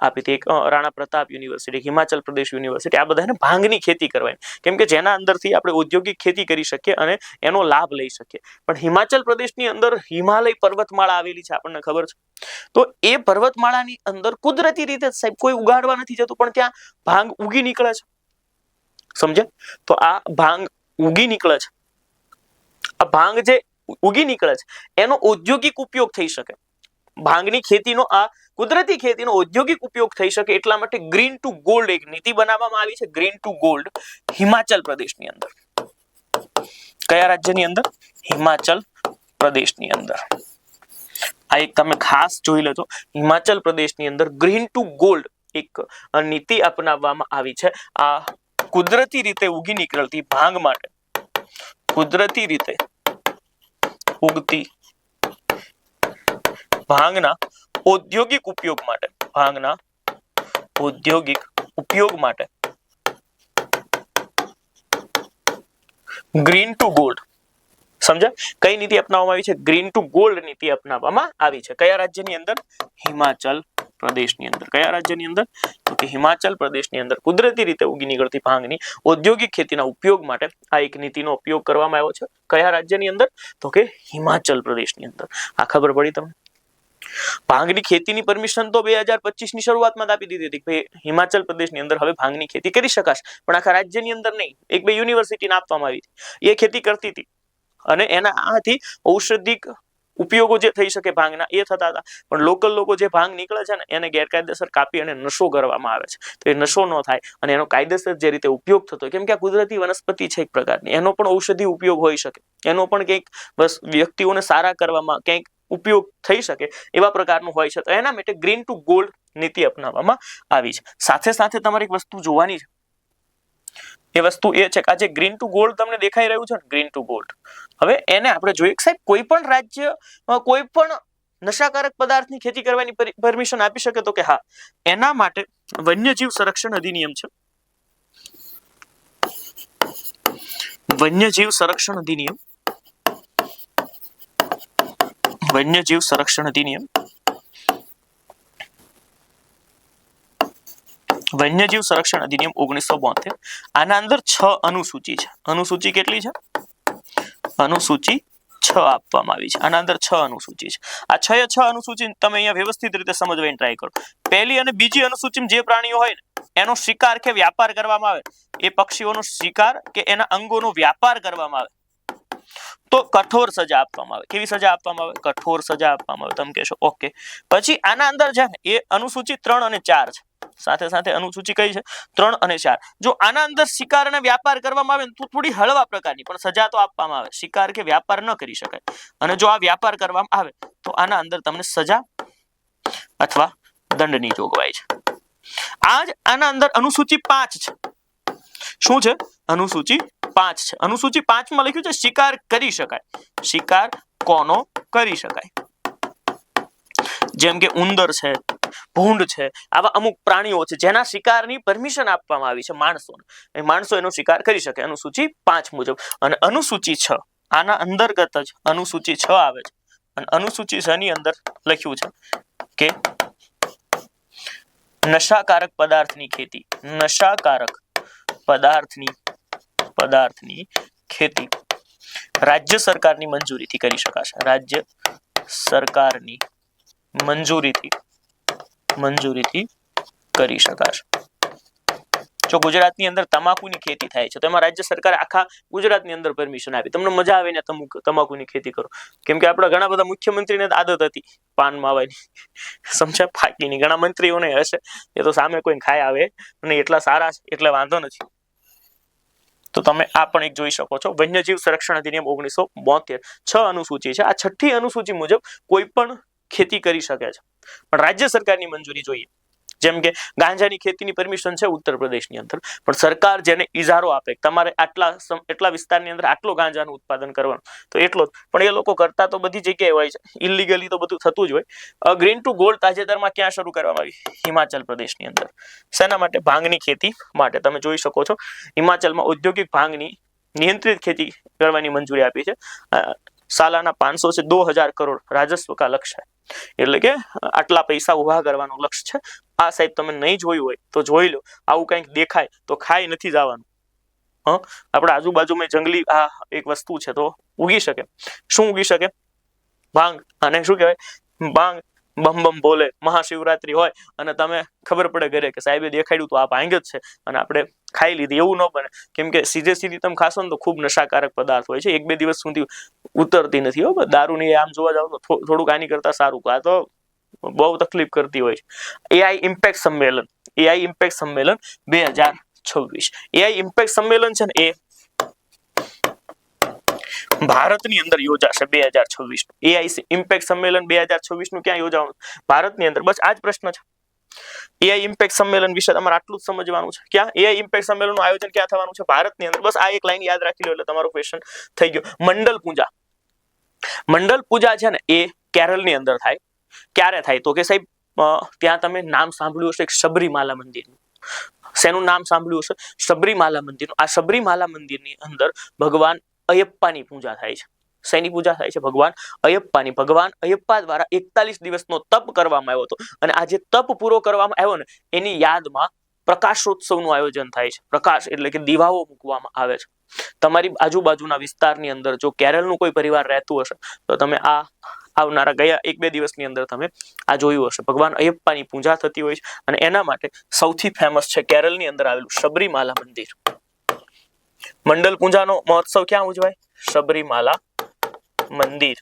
આપી હતી. એક રાણા પ્રતાપ યુનિવર્સિટી, હિમાચલ પ્રદેશ યુનિવર્સિટી, આ બધાને ભાંગની ખેતી કરવાની, કેમ કે જેના અંદરથી આપણે ઔદ્યોગિક ખેતી કરી શકીએ અને એનો લાભ લઈ શકીએ. પણ હિમાચલ પ્રદેશની અંદર હિમાલય પર્વતમાળા આવેલી છે, આપણને ખબર છે. તો એ પર્વતમાળાની અંદર કુદરતી રીતે સાહેબ કોઈ ઉગાડવા નથી જતું, પણ ત્યાં ભાંગ ઉગી નીકળે છે. સમજે? તો આ ભાંગ ઉગી નીકળે છે. આ ભાંગ જે ઉગી નીકળે છે એનો ઔદ્યોગિક ઉપયોગ થઈ શકે. ભાંગની ખેતીનો આ કુદરતી ખેતીનો ઔદ્યોગિક ઉપયોગ થઈ શકે એટલા માટે ગ્રીન ટુ ગોલ્ડ એક નીતિ બનાવવામાં આવી છે. ગ્રીન ટુ ગોલ્ડ હિમાચલ પ્રદેશની અંદર. કયા રાજ્યની અંદર? હિમાચલ પ્રદેશની અંદર. આ એક તમે ખાસ જોઈ લેજો. હિમાચલ પ્રદેશની અંદર ગ્રીન ટુ ગોલ્ડ એક નીતિ અપનાવવામાં આવી છે. આ કુદરતી રીતે ઉગી નીકળતી ભાંગ માટે, કુદરતી રીતે ઉગતી ભાંગના ઔદ્યોગિક ઉપયોગ માટે, ભાંગના ઔદ્યોગિક ઉપયોગ માટે ગ્રીન ટુ ગોલ્ડ. સમજાય? કઈ નીતિ અપનાવવામાં આવી છે? ગ્રીન ટુ ગોલ્ડ નીતિ અપનાવવામાં આવી છે. કયા રાજ્યની અંદર? હિમાચલ પ્રદેશની અંદર. કયા રાજ્યની અંદર? તો કે હિમાચલ પ્રદેશની અંદર કુદરતી રીતે ઉગી નીકળતી ભાંગની ઔદ્યોગિક ખેતીના ઉપયોગ માટે આ એક નીતિનો ઉપયોગ કરવામાં આવ્યો છે. કયા રાજ્યની અંદર? તો કે હિમાચલ પ્રદેશની અંદર. આ ખબર પડી તમને? ભાંગની ખેતીની પરમિશન તો 2025 ની શરૂઆતમાં જ આપી દીધી હતી કે હિમાચલ પ્રદેશની અંદર હવે ભાંગની ખેતી કરી શકાશે, પણ આખા રાજ્યની અંદર નહીં. એક બે યુનિવર્સિટીને આપવામાં આવી હતી, એ ખેતી કરતી હતી અને એના આથી ઔષધિક ઉપયોગો જે થઈ શકે ભાંગના એ થતા હતા. પણ લોકલ લોકો જે ભાંગ નીકળે છે ને એને ગેરકાયદેસર કાપી અને નશો કરવામાં આવે છે. તો એ નશો ન થાય અને એનો કાયદેસર જે રીતે ઉપયોગ થતો હોય, કેમ કે આ કુદરતી વનસ્પતિ છે એક પ્રકારની, એનો પણ ઔષધિ ઉપયોગ હોઈ શકે, એનો પણ કંઈક બસ વ્યક્તિઓને સારા કરવામાં કંઈક ઉપયોગ થઈ શકે એવા પ્રકારનું હોય છે. તો એના માટે ગ્રીન ટુ ગોલ્ડ નીતિ અપનાવવામાં આવી છે. સાથે સાથે તમારે એક વસ્તુ જોવાની છે. એ વસ્તુ એ છે કે આ જે ગ્રીન ટુ ગોલ્ડ તમને દેખાઈ રહ્યું છે ને, ગ્રીન ટુ ગોલ્ડ, હવે એને આપણે જોઈએ કે સાહેબ કોઈ પણ રાજ્ય કોઈ પણ નશાકારક પદાર્થની ખેતી કરવાની પરમિશન આપી શકે? તો કે હા, એના માટે વન્યજીવ સંરક્ષણ અધિનિયમ છે. વન્યજીવ સંરક્ષણ અધિનિયમ, વન્યજીવ સંરક્ષણ અધિનિયમ, વન્યજીવ સંરક્ષણ અધિનિયમ 1972. આના અંદર 6 અનુસૂચિ છે. અનુસૂચિ કેટલી છે? અનુસૂચિ 6 આપવામાં આવી છે. આના અંદર 6 અનુસૂચિ છે. આ 6 અનુસૂચિ તમે અહીંયા વ્યવસ્થિત રીતે સમજવાની ટ્રાય કરો. પહેલી અને બીજી અનુસૂચિમાં જે પ્રાણીઓ હોય ને એનો શિકાર કે વ્યાપાર કરવામાં આવે, એ પક્ષીઓનો શિકાર કે એના અંગોનો વ્યાપાર કરવામાં આવે તો કઠોર સજા આપવામાં આવે. કેવી સજા આપવામાં આવે? કઠોર સજા આપવામાં આવે. તમે કહેશો ઓકે. પછી આના અંદર છે ને એ અનુસૂચિ 3 અને 4 છે. સાથે સાથે અનુસૂચિ કઈ છે? 3 અને 4. જો આના અંદર શિકાર અને વ્યાપાર કરવામાં આવે તો થોડી હળવા પ્રકારની પણ સજા તો આપવામાં આવે. શિકાર કે વ્યાપાર ન કરી શકાય. અને જો આ વ્યાપાર કરવામાં આવે તો આના અંદર તમને સજા અથવા દંડની જોગવાઈ છે. આના અંદર અનુસૂચિ 5 છે. શું છે? અનુસૂચિ 5 છે. અનુસૂચિ 5 માં લખ્યું છે શિકાર કરી શકાય. શિકાર કોનો કરી શકાય? જેમ કે ઉંદર છે, ભૂંડ છે, આવા અમુક પ્રાણીઓ છે જેના શિકારની પરમિશન આપવામાં આવી છે માણસોને. એ માણસો એનો શિકાર કરી શકે અનુસૂચિ 5 મુજબ. અને અનુસૂચિ 6 આના અંતર્ગત જ અનુસૂચિ 6 આવે છે. અને અનુસૂચિ 6 ની અંદર લખ્યું છે કે નશાકારક પદાર્થની ખેતી, નશાકારક પદાર્થની ખેતી રાજ્ય સરકારની મંજૂરીથી કરી શકાશે. રાજ્ય સરકારની મંજૂરીથી કરી શકાશે. જો ગુજરાતની અંદર તમાકુની ખેતી થાય છે તો એમાં રાજ્ય સરકાર આખા ગુજરાતની અંદર પરમિશન આપી. તમને મજા આવે ને તમાકુની ખેતી કરો, કેમ કે આપણા ઘણા બધા મુખ્યમંત્રીને આદત હતી પાન માવાની, સમજ્યા? ફાકીની ઘણા મંત્રીઓને હશે, એ તો સામે કોઈ ખાય આવે અને એટલા સારા છે એટલે વાંધો નથી. તો તમે આ પણ એક જોઈ શકો છો. વન્યજીવ સંરક્ષણ અધિનિયમ 1972 6 અનુસૂચિ છે. આ 6ઠ્ઠી અનુસૂચિ મુજબ કોઈ પણ ખેતી કરી શકે છે, પણ રાજ્ય સરકારની મંજૂરી જોઈએ. જેમ કે ગાંજાની ખેતીની પરમિશન છે ઉત્તર પ્રદેશની અંદર, પણ સરકાર જેને ઇજારો આપે તમારે એટલા વિસ્તારની અંદર આટલો ગાંજાનું ઉત્પાદન કરવાનું, તો એટલો જ. પણ એ લોકો કરતા તો બધી જગ્યાએ હોય છે, ઇલીગલી તો બધું થતું જ હોય. ગ્રીન ટુ ગોલ્ડ તાજેતરમાં ક્યાં શરૂ કરવામાં આવી? હિમાચલ પ્રદેશની અંદર. શેના માટે? ભાંગની ખેતી માટે. તમે જોઈ શકો છો હિમાચલમાં ઔદ્યોગિક ભાંગની નિયંત્રિત ખેતી કરવાની મંજૂરી આપી છે. સાલાના 500 से 2000 કરોડ રાજસ્વ કા લક્ષ્ય, એટલે કે આટલા પૈસા ઉભા કરવાનું લક્ષ્ય છે. આ સાહેબ તમે નહીં જોયું હોય તો જોઈ લો. આવું કંઈક દેખાય તો ખાઈ નથી જવાનું. આપણા આજુબાજુમાં જંગલી આ એક વસ્તુ છે તો ઉગી શકે. શું ઉગી શકે? ભાંગ. અને શું કહેવાય? ભાંગ. બમ બમ બોલે, મહાશિવરાત્રી હોય અને તમે ખબર પડે ઘરે કે સાહેબે દેખાડ્યું તો આ ભાંગ જ છે અને આપણે ખાઈ લીધી, એવું ન બને. કેમ કે સીધી તમે ખાશો ને તો ખૂબ નશાકારક પદાર્થ હોય છે, 1-2 દિવસ સુધી ઉતરતી નથી હો દારૂની. આમ જોવા જાવ તો થોડુંક આની કરતા સારું, આ તો બહુ તકલીફ કરતી હોય છે. એઆઈ ઇમ્પેક્ટ સંમેલન, એઆઈ ઇમ્પેક્ટ સંમેલન 2026. એઆઈ ઇમ્પેક્ટ સંમેલન છે ને એ ભારતની અંદર યોજાશે 2026. એઆઈ ઇમ્પેક્ટ સંમેલન 2026 નું ક્યાં યોજાવાનું? ભારતની અંદર. બસ આ જ પ્રશ્ન છે. એઆઈ ઇમ્પેક્ટ સંમેલન વિશે તમારે આટલું જ સમજવાનું છે. ક્યાં એઆઈ ઇમ્પેક્ટ સંમેલનનું આયોજન ક્યાં થવાનું છે? ભારતની અંદર. બસ આ એક લાઈન યાદ રાખી લો એટલે તમારો ક્વેશ્ચન થઈ ગયો. મંડલ પૂજા, મંડલ પૂજા છે ને એ કેરળની અંદર થાય. ક્યારે થાય તો કે સાહેબ ત્યાં તમે નામ સાંભળ્યું હશે શબરીમાલા મંદિરનું. શેનું નામ સાંભળ્યું હશે? શબરીમાલા મંદિરનું. આ શબરીમાલા મંદિરની અંદર ભગવાન અયપ્પાની પૂજા થાય છે. શેની પૂજા થાય છે? ભગવાન અયપ્પાની. ભગવાન અયપ્પા દ્વારા 41 દિવસનો તપ કરવામાં આવ્યો હતો અને આ જે તપ પૂરો કરવામાં આવ્યો ને એની યાદમાં પ્રકાશોત્સવનું આયોજન થાય છે. પ્રકાશ એટલે કે દીવાઓ મૂકવામાં આવે છે. તમારી આજુબાજુના વિસ્તારની અંદર જો કેરળનું કોઈ પરિવાર રહેતું હશે તો તમે આ આવનારા ગયા 1-2 દિવસની અંદર તમે આ જોયું હશે. ભગવાન અયપ્પાની પૂજા થતી હોય છે અને એના માટે સૌથી ફેમસ છે કેરળની અંદર આવેલું શબરીમાલા મંદિર. મંડલ પૂજાનો મહોત્સવ ક્યાં ઉજવાય? શબરીમાલા મંદિર,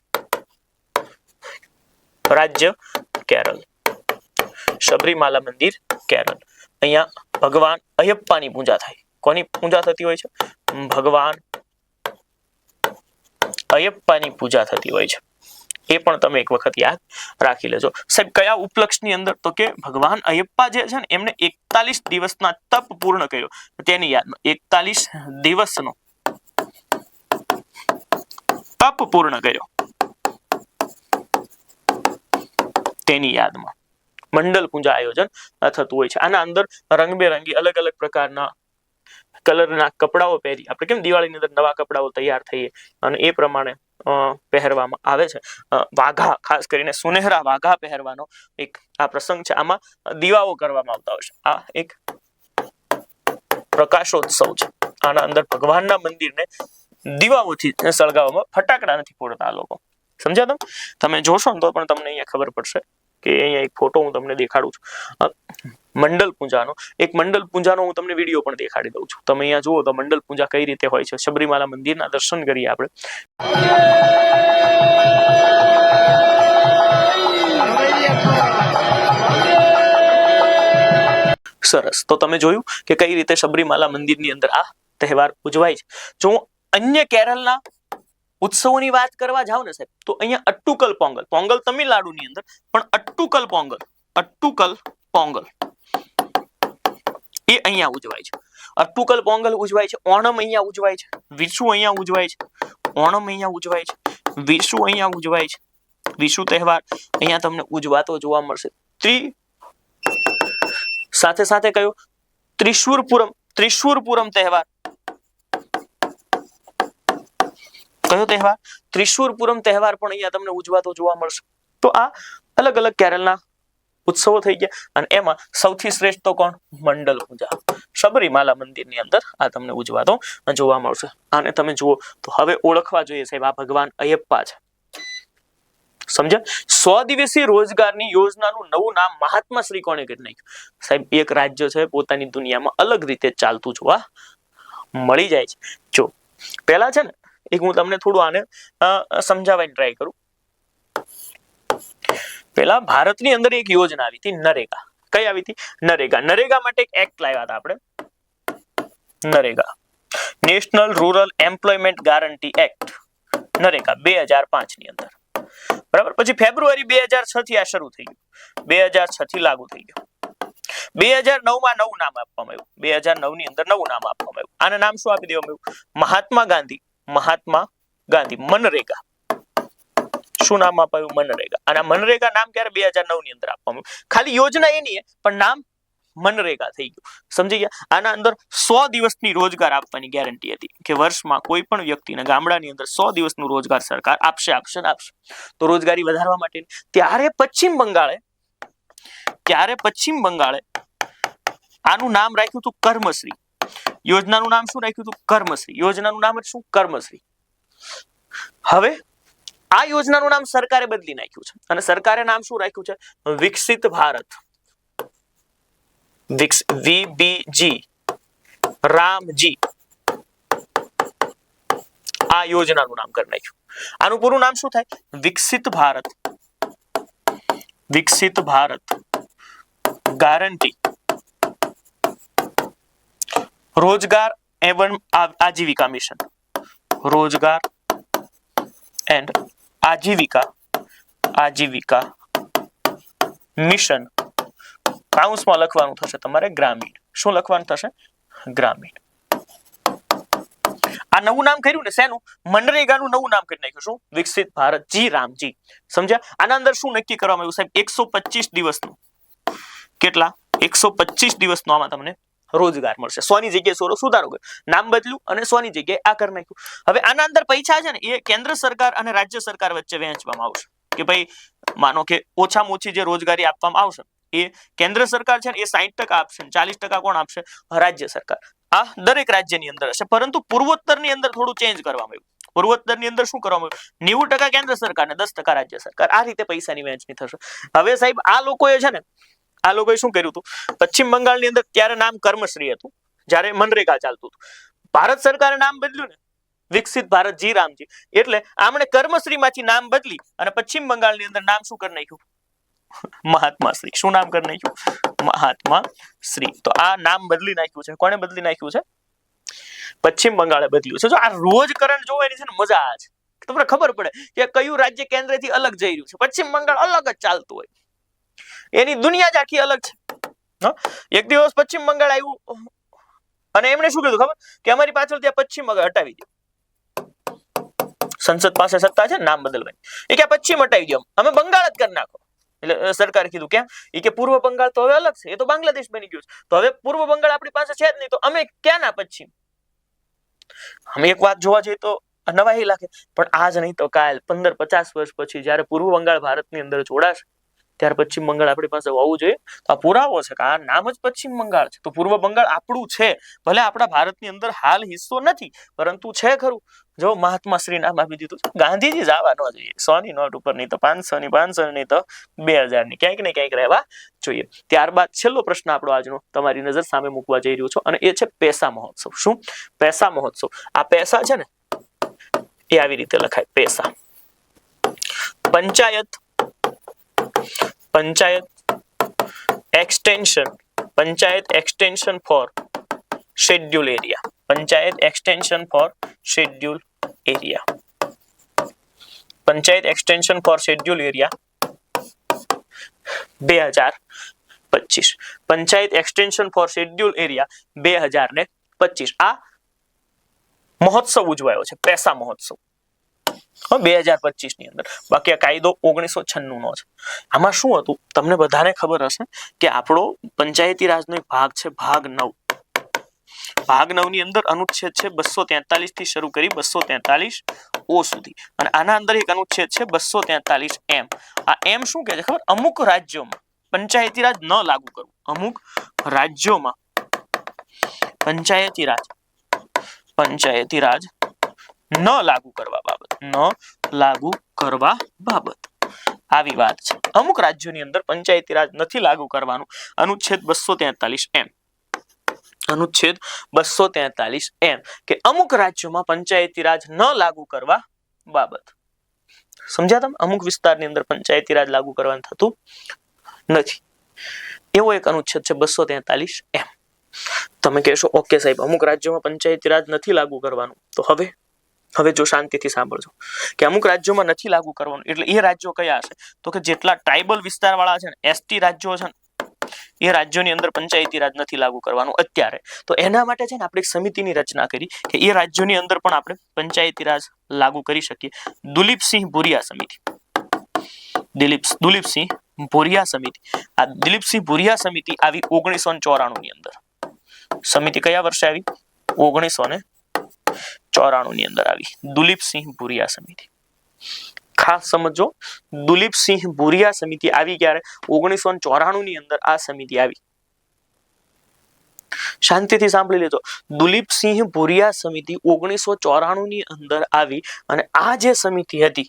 રાજ્ય કેરળ. શબરીમાલા મંદિર કેરળ. અહીંયા ભગવાન અયપ્પાની પૂજા થાય. કોની પૂજા થતી હોય છે? ભગવાન અયપ્પાની પૂજા થતી હોય છે. એ પણ તમે એક વખત યાદ રાખી લેજો. સાહેબ કયા ઉપલક્ષની અંદર? તો કે ભગવાન અયપ્પા જે છે ને એમને 41 દિવસના તપ પૂર્ણ કર્યો તેની યાદમાં. 41 દિવસનો તપ પૂર્ણ કર્યો તેની યાદમાં મંડલ પૂજા આયોજન થતું હોય છે. આના અંદર રંગબેરંગી અલગ અલગ પ્રકારના કલરના કપડાઓ પહેરી, આપણે કેમ દિવાળીની અંદર નવા કપડાઓ તૈયાર થઈએ અને એ પ્રમાણે પહેરવામાં આવે છે. વાઘા, ખાસ કરીને સુનેહરા વાઘા પહેરવાનો એક આ પ્રસંગ છે. આમાં દીવાઓ કરવામાં આવતા હોય છે. આ એક પ્રકાશોત્સવ છે. આના અંદર ભગવાનના મંદિરને દીવાઓથી સળગાવવામાં, ફટાકડા નથી ફોડતા આ લોકો. સમજ્યા તમે જોશો ને તો પણ તમને અહીંયા ખબર પડશે કે અહીંયા એક ફોટો હું તમને દેખાડું છું મંડલ પૂજાનો. એક મંડલ પૂજાનો હું તમને વિડીયો પણ દેખાડી દઉં છું. તમે અહીંયા જુઓ તો મંડલ પૂજા કઈ રીતે હોય છે. શબરીમાલા મંદિરના દર્શન કરીએ આપણે. સરસ. તો તમે જોયું કે કઈ રીતે શબરીમાલા મંદિરની અંદર આ તહેવાર ઉજવાય છે. જો અન્ય કેરળના ઉત્સવોની વાત કરવા જાવ ને સાહેબ તો અહીંયા અટ્ટુકલ પોંગલ, પોંગલ તમિલનાડુની અંદર પણ અટ્ટુકલ પોંગલ એ અહીંયા ઉજવાય છે. અટ્ટુકલ પોંગલ ઉજવાય છે. ઓણમ અહીંયા ઉજવાય છે. વિશુ અહીંયા ઉજવાય છે. ઓણમ અહીંયા ઉજવાય છે. વિશુ અહીંયા ઉજવાય છે. વિશુ તહેવાર અહીંયા તમને ઉજવાતો જોવા મળશે. સાથે સાથે કયો? ત્રિશુરપુરમ તહેવાર. કયો તહેવાર? ત્રિશુરપુરમ તહેવાર પણ અહીંયા તમને ઉજવાતો જોવા મળશે. તો આ અલગ અલગ કેરળના ઉત્સવો થઈ ગયા અને એમાં સૌથી શ્રેષ્ઠ તો કોણ? મંડલ પૂજા. શબરીમાલા મંદિરની અંદર આ તમને ઉજવાતો જોવા મળશે. આને તમે જુઓ તો હવે ઓળખવા જોઈએ સાહેબ આ ભગવાન અયપ્પા છે. સમજ્યા? 100 દિવસીય રોજગારની યોજનાનું નવું નામ મહાત્મા શ્રી કોણે કરી નાખ્યું? સાહેબ એક રાજ્ય છે પોતાની દુનિયામાં અલગ રીતે ચાલતું જોવા મળી જાય છે. જો પહેલા છે ને એક હું તમને થોડું આને સમજાવવાની ટ્રાય કરું. પહેલા ભારતની અંદર એક યોજના આવી હતી નરેગા. કઈ આવી હતી? નરેગા. નરેગા માટે એક એક્ટ લાવ્યા હતા આપણે. NREGA, national rural employment guarantee act. NREGA 2005 ની અંદર. બરાબર. પછી ફેબ્રુઆરી 2006 થી આ શરૂ થઈ ગયું. 2006 થી લાગુ થઈ ગયું. 2009 માં નવું નામ આપવામાં આવ્યું. 2009 ની અંદર નવું નામ આપવામાં આવ્યું. આને નામ શું આપી દેવામાં આવ્યું? મહાત્મા ગાંધી મનરેગા. શું નામ અપાયું? મનરેગા. અને મનરેગા નામ ક્યારે? 2009 ની અંદર આપવામાં આવ્યું. ખાલી યોજના એની પણ નામ મનરેગા થઈ ગયું. સમજી ગયા? આના અંદર 100 દિવસની રોજગાર આપવાની ગેરંટી હતી કે વર્ષમાં કોઈ પણ વ્યક્તિને ગામડાની અંદર 100 દિવસનું રોજગાર સરકાર આપશે. તો રોજગારી વધારવા માટે ત્યારે પશ્ચિમ બંગાળે આનું નામ રાખ્યું હતું કર્મશ્રી. યોજનાનું નામ શું રાખ્યું હતું? કર્મશ્રી. યોજનાનું નામ શું? કર્મશ્રી. હવે આ યોજનાનું નામ સરકારે બદલી નાખ્યું છે અને સરકારે નામ શું રાખ્યું છે? વિકસિત ભારત. VBG રામજી આ યોજનાનું નામ કરી નાખ્યું. આનું પૂરું નામ શું થાય? વિકસિત ભારત. વિકસિત ભારત ગારંટી રોજગાર એવं આજીવિકા મિશન. રોજગાર એન્ડ આજીવિકા મિશન. કાઉન્સમાં લખવાનું થશે તમારે ગ્રામીણ. શું લખવાનું થશે? ગ્રામીણ. આ નવું નામ કર્યું ને શેનું? મનરેગાનું નવું નામ કરી નાખ્યું. શું? વિકસિત ભારત જી રામજી. સમજ્યા? આના અંદર શું નક્કી કરવામાં આવ્યું સાહેબ? 125 દિવસનું. કેટલા? 125 દિવસનો આમાં તમને રોજગાર મળશે. 100 ની જગ્યાએ 100 સુધારો કર્યો. નામ બદલ્યું અને 100 ની જગ્યાએ આ કરી નાખ્યું. હવે આના અંદર પૈસા છે ને એ કેન્દ્ર સરકાર અને રાજ્ય સરકાર વચ્ચે વહેંચવામાં આવશે. કે ભાઈ માનો કે ઓછામાં ઓછી જે રોજગારી આપવામાં આવશે એ કેન્દ્ર સરકાર છે ને એ 60% આપશે, 40% કોણ આપશે? રાજ્ય સરકાર. આ દરેક રાજ્યની અંદર હશે, પરંતુ પૂર્વોત્તરની અંદર થોડું ચેન્જ કરવામાં આવ્યું. પૂર્વોત્તરની અંદર શું કરવામાં આવ્યું? 90% કેન્દ્ર સરકાર ને 10% રાજ્ય સરકાર. આ રીતે પૈસાની વહેંચણી થશે. હવે સાહેબ આ લોકોએ છે ને આ લોકોએ શું કર્યું હતું? પશ્ચિમ બંગાળની અંદર ત્યારે નામ કર્મશ્રી હતું જ્યારે મનરેગા ચાલતું હતું. ભારત સરકારે નામ બદલ્યું ને વિકસિત ભારત જી રામજી, એટલે આમણે કર્મશ્રીમાંથી નામ બદલી અને પશ્ચિમ બંગાળની અંદર નામ શું કરી નાખ્યું? મહાત્મા શ્રી. શું નામ કરી નાખ્યું? મહાત્મા શ્રી. તો આ નામ બદલી નાખ્યું છે. કોણે બદલી નાખ્યું છે? પશ્ચિમ બંગાળે બદલ્યું છે. જો આ રોજકરણ જોવાની છે ને મજા આ છે. તમને ખબર પડે કે કયું રાજ્ય કેન્દ્રથી અલગ જઈ રહ્યું છે. પશ્ચિમ બંગાળ અલગ જ ચાલતું હોય, એની દુનિયા જ આખી અલગ છે. એક દિવસ પશ્ચિમ બંગાળ આવ્યું અને એમણે શું કીધું ખબર? કે અમારી પાછળ ત્યાં પશ્ચિમ બંગાળ હટાવી દો. સંસદ પાસે સત્તા છે નામ બદલવાની. એ કે પશ્ચિમ હટાવી દો, અમે બંગાળ જ કરી નાખો. એટલે સરકારે કીધું કેમ? એ કે પૂર્વ બંગાળ તો હવે અલગ છે, એ તો બાંગ્લાદેશ બની ગયું છે, તો હવે પૂર્વ બંગાળ આપણી પાસે છે જ નહીં, તો અમે ક્યાંના પશ્ચિમ? અમે એક વાત જોવા જઈએ તો નવાઈ લાગે, પણ આજ નહીં તો કાલ 15-50 વર્ષ પછી જ્યારે પૂર્વ બંગાળ ભારતની અંદર જોડાશે ત્યાર પશ્ચિમ બંગાળ આપણી પાસે હોવું જોઈએ. તો આ પુરાવો છે કે આ નામ જ પશ્ચિમ બંગાળ છે. તો પૂર્વ બંગાળ આપણું છે, ભલે આપણા ભારતની અંદર હાલ હિસ્સો નથી, પરંતુ છે ખરું. જો મહાત્મા શ્રી નામ આપી દીધું. ગાંધીજી જ આવવા ન જોઈએ. 100 ની નોટ ઉપર નહીં તો 500 ની, 500 નહીં તો 2000 ની, ક્યાંક ને ક્યાંક રહેવા જોઈએ. ત્યારબાદ છેલ્લો પ્રશ્ન આપણો આજનો તમારી નજર સામે મૂકવા જઈ રહ્યો છું અને એ છે પૈસા મહોત્સવ. શું? પૈસા મહોત્સવ. આ પૈસા છે ને એ આવી રીતે લખાય પૈસા. Panchayat extension four schedule area. Panchayat extension four schedule area. Panchayat extension four schedule area 2025. Panchayat extension four schedule area 2025. આ મહોત્સવ ઉજવાયો છે, પૈસા મહોત્સવ 2025 ની અંદર. બાકી આ કાયદો 1996 નો છે. આમાં શું હતું તમને બધાને ખબર હશે કે આપણો પંચાયતી રાજનો એક ભાગ છે, ભાગ 9. ભાગ 9 ની અંદર અનુચ્છેદ છે 243 થી શરૂ કરી 243 ઓ સુધી, અને આના અંદર એક અનુચ્છેદ છે 243 એમ. આ એમ શું કહે છે ખબર? અમુક રાજ્યોમાં પંચાયતી રાજ ન લાગુ કરવું. અમુક રાજ્યોમાં પંચાયતી રાજ ન લાગુ કરવા બાબત. આવી વાત છે. અમુક રાજ્યોની અંદર પંચાયતી રાજ નથી લાગુ કરવાનું. અનુચ્છેદ 243 એમ. અનુચ્છેદ 243 એમ કે અમુક રાજ્યોમાં પંચાયતી રાજ ન લાગુ કરવા બાબત. સમજ્યા તમે? અમુક વિસ્તારની અંદર પંચાયતી રાજ લાગુ કરવાનું થતું નથી. એવો એક અનુચ્છેદ છે 243 એમ. તમે કહેશો ઓકે સાહેબ, અમુક રાજ્યોમાં પંચાયતી રાજ નથી લાગુ કરવાનું, તો હવે જો શાંતિથી સાંભળજો કે અમુક રાજ્યોમાં નથી લાગુ કરવાનું એટલે એ રાજ્યો કયા હશે? તો કે જેટલા ટ્રાઇબલ વિસ્તાર વાળા છે ને, એસટી રાજ્યો છે ને, એ રાજ્યોની અંદર પંચાયતી રાજ નથી લાગુ કરવાનું અત્યારે. તો એના માટે છે ને આપણે એક સમિતિની રચના કરી કે એ રાજ્યોની અંદર પણ આપણે પંચાયતી રાજ લાગુ કરી શકીએ. દુલીપસિંહ ભુરિયા સમિતિ. દુલીપસિંહ ભુરિયા સમિતિ. આ દુલીપસિંહ ભુરિયા સમિતિ આવી 1994 ની અંદર. સમિતિ કયા વર્ષે આવી? 1994 ની અંદર આવી દુલીપસિંહ ભુરિયા સમિતિ. ખાસ સમજો, દુલીપસિંહ ભુરિયા સમિતિ આવી ક્યારે? 1994 ની અંદર આ સમિતિ આવી. શાંતિથી સાંભળી લેજો. દુલીપસિંહ ભુરિયા સમિતિ 1994 ની અંદર આવી અને આ જે સમિતિ હતી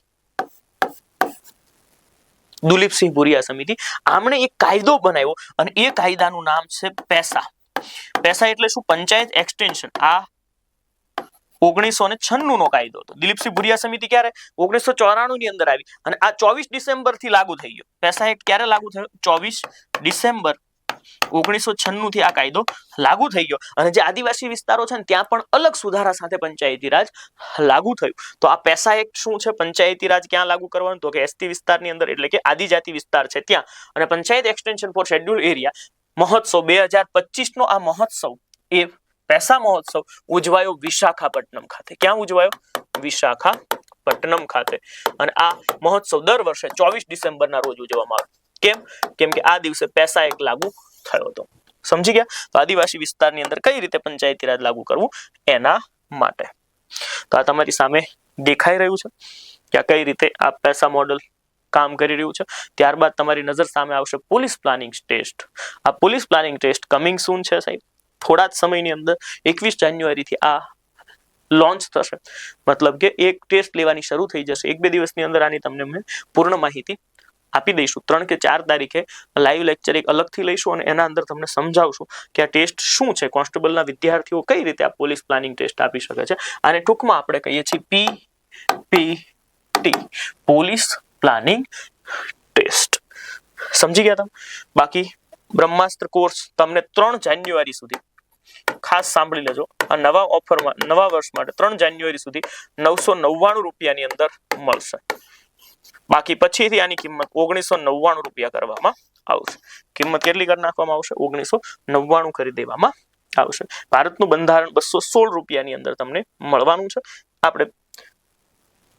દુલીપસિંહ ભુરિયા સમિતિ. આમણે એક કાયદો બનાવ્યો અને એ કાયદાનું નામ છે પેસા. પેસા એટલે શું? પંચાયત એક્સટેન્શન. આ 1996 નો કાયદો હતો. દિલીપસિંહ ભુરિયા સમિતિ ક્યારે? 1994 ની અંદર આવી અને આ 24 ડિસેમ્બર થી લાગુ થઈ ગયો. પેસા એક્ટ ક્યારે લાગુ થયો? 24 ડિસેમ્બર 1996 થી આ કાયદો લાગુ થઈ ગયો. અને જે આદિવાસી વિસ્તારો છે ને ત્યાં પણ અલગ સુધારા સાથે પંચાયતી રાજ લાગુ થયું. તો આ પેસા એક્ટ શું છે? પંચાયતી રાજ ક્યાં લાગુ કરવાનું? તો કે એસટી વિસ્તારની અંદર, એટલે કે આદિજાતિ વિસ્તાર છે ત્યાં. અને panchayat extension four schedule area મહોત્સવ 2025 નો આ મહોત્સવ એ પેસા મહોત્સવ ઉજવાયો વિશાખાપટ્ટનમ ખાતે. ક્યાં ઉજવાયો? વિશાખાપટ્ટનમ ખાતે. અને આ મહોત્સવ દર વર્ષે 24 ડિસેમ્બરના રોજ ઉજવવામાં આવે. કેમ? કેમ કે આ દિવસે પેસા એક્ટ લાગુ થયો હતો. સમજી ગયા? તો આદિવાસી વિસ્તારની અંદર કઈ રીતે પંચાયતી રાજ લાગુ કરવું એના માટે. તો આ તમારી સામે દેખાઈ રહ્યું છે કે આ કઈ રીતે આ પેસા મોડલ કામ કરી રહ્યું છે. ત્યારબાદ તમારી નજર સામે આવશે પોલીસ પ્લાનિંગ ટેસ્ટ. આ police planning test coming soon છે સાહેબ. થોડા જ સમયની અંદર 21 જાન્યુઆરી થી આ લોન્ચ થશે. મતલબ કે એક ટેસ્ટ લેવાની શરૂ થઈ જશે. 1-2 દિવસની અંદર આની તમને અમે પૂર્ણ માહિતી આપી દઈશું. 3 કે 4 તારીખે લાઈવ લેક્ચર એક અલગથી લઈશું અને એના અંદર તમને સમજાવશું કે આ ટેસ્ટ શું છે. કોન્સ્ટેબલના વિદ્યાર્થીઓ કઈ રીતે આ પોલીસ પ્લાનિંગ ટેસ્ટ આપી શકે છે. અને ટૂંકમાં આપણે કહીએ છીએ PPT, પોલીસ પ્લાનિંગ ટેસ્ટ. સમજી ગયા તમે? બાકી બ્રહ્માસ્ત્ર કોર્સ તમને 3 જાન્યુઆરી સુધી, ખાસ સાંભળી લેજો, આ નવા ઓફરમાં નવા વર્ષ માટે 3 જાન્યુઆરી સુધી 999 રૂપિયાની અંદર મળશે. બાકી પછીથી આની કિંમત 1999 રૂપિયા કરવામાં આવશે. કિંમત કેટલી કરી નાખવામાં આવશે? 1999 કરી દેવામાં આવશે. ભારતનું બંધારણ 216 રૂપિયાની અંદર તમને મળવાનું છે. આપણે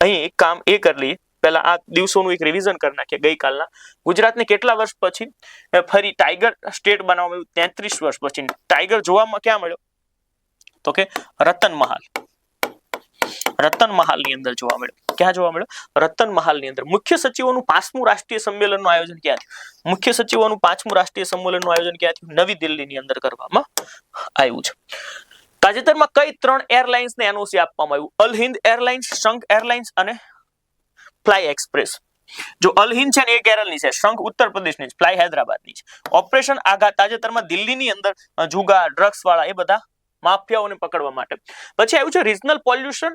અહીં એક કામ એ કરી લઈએ, પહેલા આ દિવસોનું એક રિવિઝન કરી નાખીએ. ગઈકાલના ગુજરાતને કેટલા વર્ષ પછી ફરી ટાઈગર સ્ટેટ બનાવવામાં આવ્યું? 33 વર્ષ પછી. ટાઈગર જોવામાં ક્યાં મળ્યો? તો કે રતનમહાલ. રતનમહાલની અંદર જોવા મળ્યો. ક્યાં જોવા મળ્યો? રતનમહાલની અંદર. મુખ્ય સચિવોનું 5મું રાષ્ટ્રીય સંમેલનનું આયોજન ક્યાં થયું? મુખ્ય સચિવોનું 5મું રાષ્ટ્રીય સંમેલનનું આયોજન ક્યાં થયું? નવી દિલ્હીની અંદર કરવામાં આવ્યું છે. તાજેતરમાં કઈ 3 એરલાઇન્સને એનઓસી આપવામાં આવ્યું? અલ હિન્દ એરલાઇન્સ, શંખ એરલાઇન્સ અને ફ્લાય એક્સપ્રેસ. જો અલ હિન્દ છે ને એ કેરળની છે, શંખ ઉત્તર પ્રદેશની છે, ફ્લાય હૈદરાબાદની છે. ઓપરેશન આઘાત તાજેતરમાં દિલ્હીની અંદર જુગાર, ડ્રગ્સ વાળા એ બધા માફિયાઓને પકડવા માટે. પછી આવ્યું છે રિજનલ પોલ્યુશન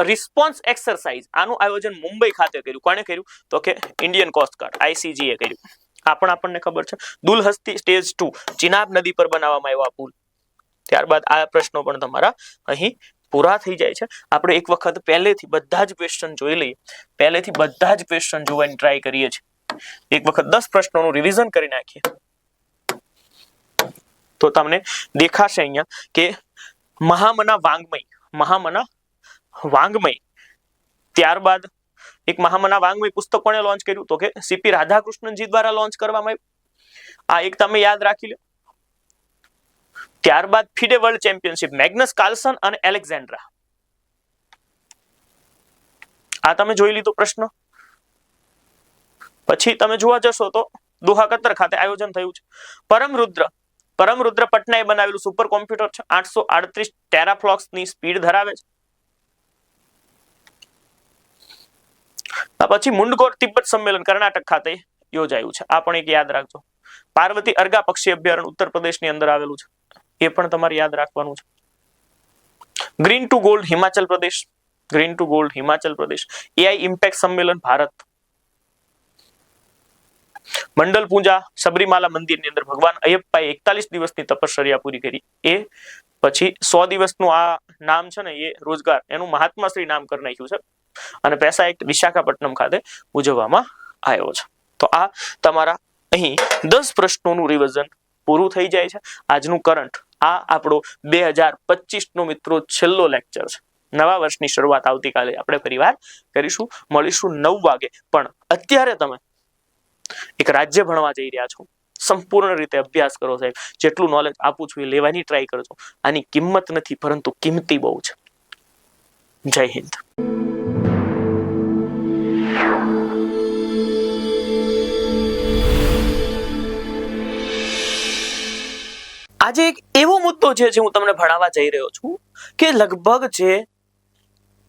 રિસ્પોન્સ એક્સરસાઇઝ. આનું આયોજન મુંબઈ ખાતે કર્યું. કોણે કર્યું? તો કે ઇન્ડિયન કોસ્ટ ગાર્ડ, ICG એ કર્યું. આ પણ આપણને ખબર છે. દુલહસ્તી સ્ટેજ 2 ચિનાબ નદી પર બનાવવામાં આવ્યો આ પુલ. ત્યારબાદ આ પ્રશ્નો પણ તમારા અહીં પૂરા થઈ જાય છે. આપણે એક વખત પહેલેથી બધા જ ક્વેશ્ચન જોઈ લઈએ. પહેલેથી બધા જ ક્વેશ્ચન જોવાની ટ્રાય કરીએ છીએ. એક વખત 10 પ્રશ્નોનું રિવિઝન કરી નાખીએ તો તમને દેખાશે અહીંયા કે મહામના વાંગમય. ત્યારબાદ એક મહામના વાંગમય પુસ્તક કોણે લોન્ચ કર્યું? તો કે CP રાધાકૃષ્ણનજી દ્વારા લોન્ચ કરવામાં આવ્યું. આ એક તમે યાદ રાખી લો. ત્યારબાદ ફિડે વર્લ્ડ ચેમ્પિયનશિપ મેગ્નસ કાર્લસન અને એલેક્ઝાન્ડ્રા. આ તમે જોઈ લીધો પ્રશ્ન. પછી તમે જોવા જશો તો દોહા કતર ખાતે આયોજન થયું છે. પરમરુદ્ર પટનાએ બનાવેલું સુપર કોમ્પ્યુટર છે. 838 ટેરાફ્લોપ્સ ની સ્પીડ ધરાવે છે. પછી મુંડગોળ તિબ્બત સંમેલન કર્ણાટક ખાતે યોજાયું છે. આ પણ એક યાદ રાખજો. પાર્વતી અર્ગા પક્ષી અભયારણ્ય ઉત્તર પ્રદેશની અંદર આવેલું છે. એ પણ તમારે યાદ રાખવાનું છે. Green to gold Himachal Pradesh. AI impact સંમેલન ભારત. મંડલ પૂજા સબરીમાલા મંદિરની અંદર ભગવાન અયપ્પાએ 41 દિવસની તપશ્ચર્યા પૂરી કરી. એ પછી 100 દિવસનું આ નામ છે ને એ રોજગાર એનું મહાત્મા શ્રી નામ કરી નાખ્યું છે. અને પેસા એક્ટ વિશાખાપટ્ટનમ ખાતે ઉજવવામાં આવ્યો છે. તો આ તમારા અહીં 10 પ્રશ્નોનું રિવિઝન પૂરું થઈ જાય છે. આજનું કરંટ આ આપણો 2025 નો મિત્રો છેલ્લો લેક્ચર છે. નવા વર્ષની શરૂઆત આવતીકાલે આપણે ફરીવાર કરીશું. મળીશું 9 વાગે. પણ અત્યારે તમે એક રાજ્ય ભણવા જઈ રહ્યા છો. સંપૂર્ણ રીતે અભ્યાસ કરો સાહેબ. જેટલું નોલેજ આપું છું એ લેવાની ટ્રાય કરજો. આની કિંમત નથી પરંતુ કિંમતી બહુ છે. જય હિન્દ. આજે એક એવો મુદ્દો છે જે હું તમને ભણાવવા જઈ રહ્યો છું કે લગભગ જે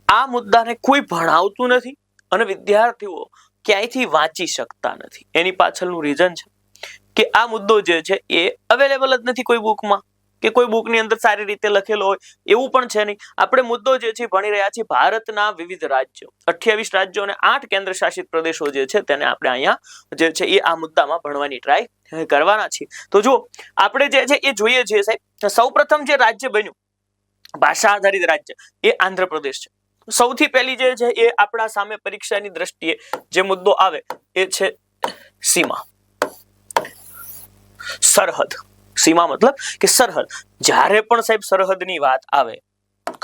આ મુદ્દાને કોઈ ભણાવતું નથી અને વિદ્યાર્થીઓ ક્યાંયથી વાંચી શકતા નથી. એની પાછળનું રીઝન છે કે આ મુદ્દો જે છે એ અવેલેબલ જ નથી કોઈ બુકમાં, કે કોઈ બુકની અંદર સારી રીતે લખેલો હોય એવું પણ છે નહીં. આપણે મુદ્દો જે છે ભણી રહ્યા છીએ ભારતના વિવિધ રાજ્યો, 28 રાજ્યો અને 8 કેન્દ્ર શાસિત પ્રદેશો જે છે તેને આપણે અહીંયા જે છે એ આ મુદ્દામાં ભણવાની ટ્રાય કરવાના છીએ. તો જો આપણે જે છે એ જોઈએ છીએ સાહેબ, સૌપ્રથમ જે રાજ્ય બન્યું ભાષા આધારિત રાજ્ય એ આંધ્રપ્રદેશ છે. સૌથી પહેલી જે છે એ આપણા સામે પરીક્ષાની દ્રષ્ટિએ જે મુદ્દો આવે એ છે સીમા, સરહદ. સીમા મતલબ કે સરહદ. જ્યારે પણ સાહેબ સરહદની વાત આવે,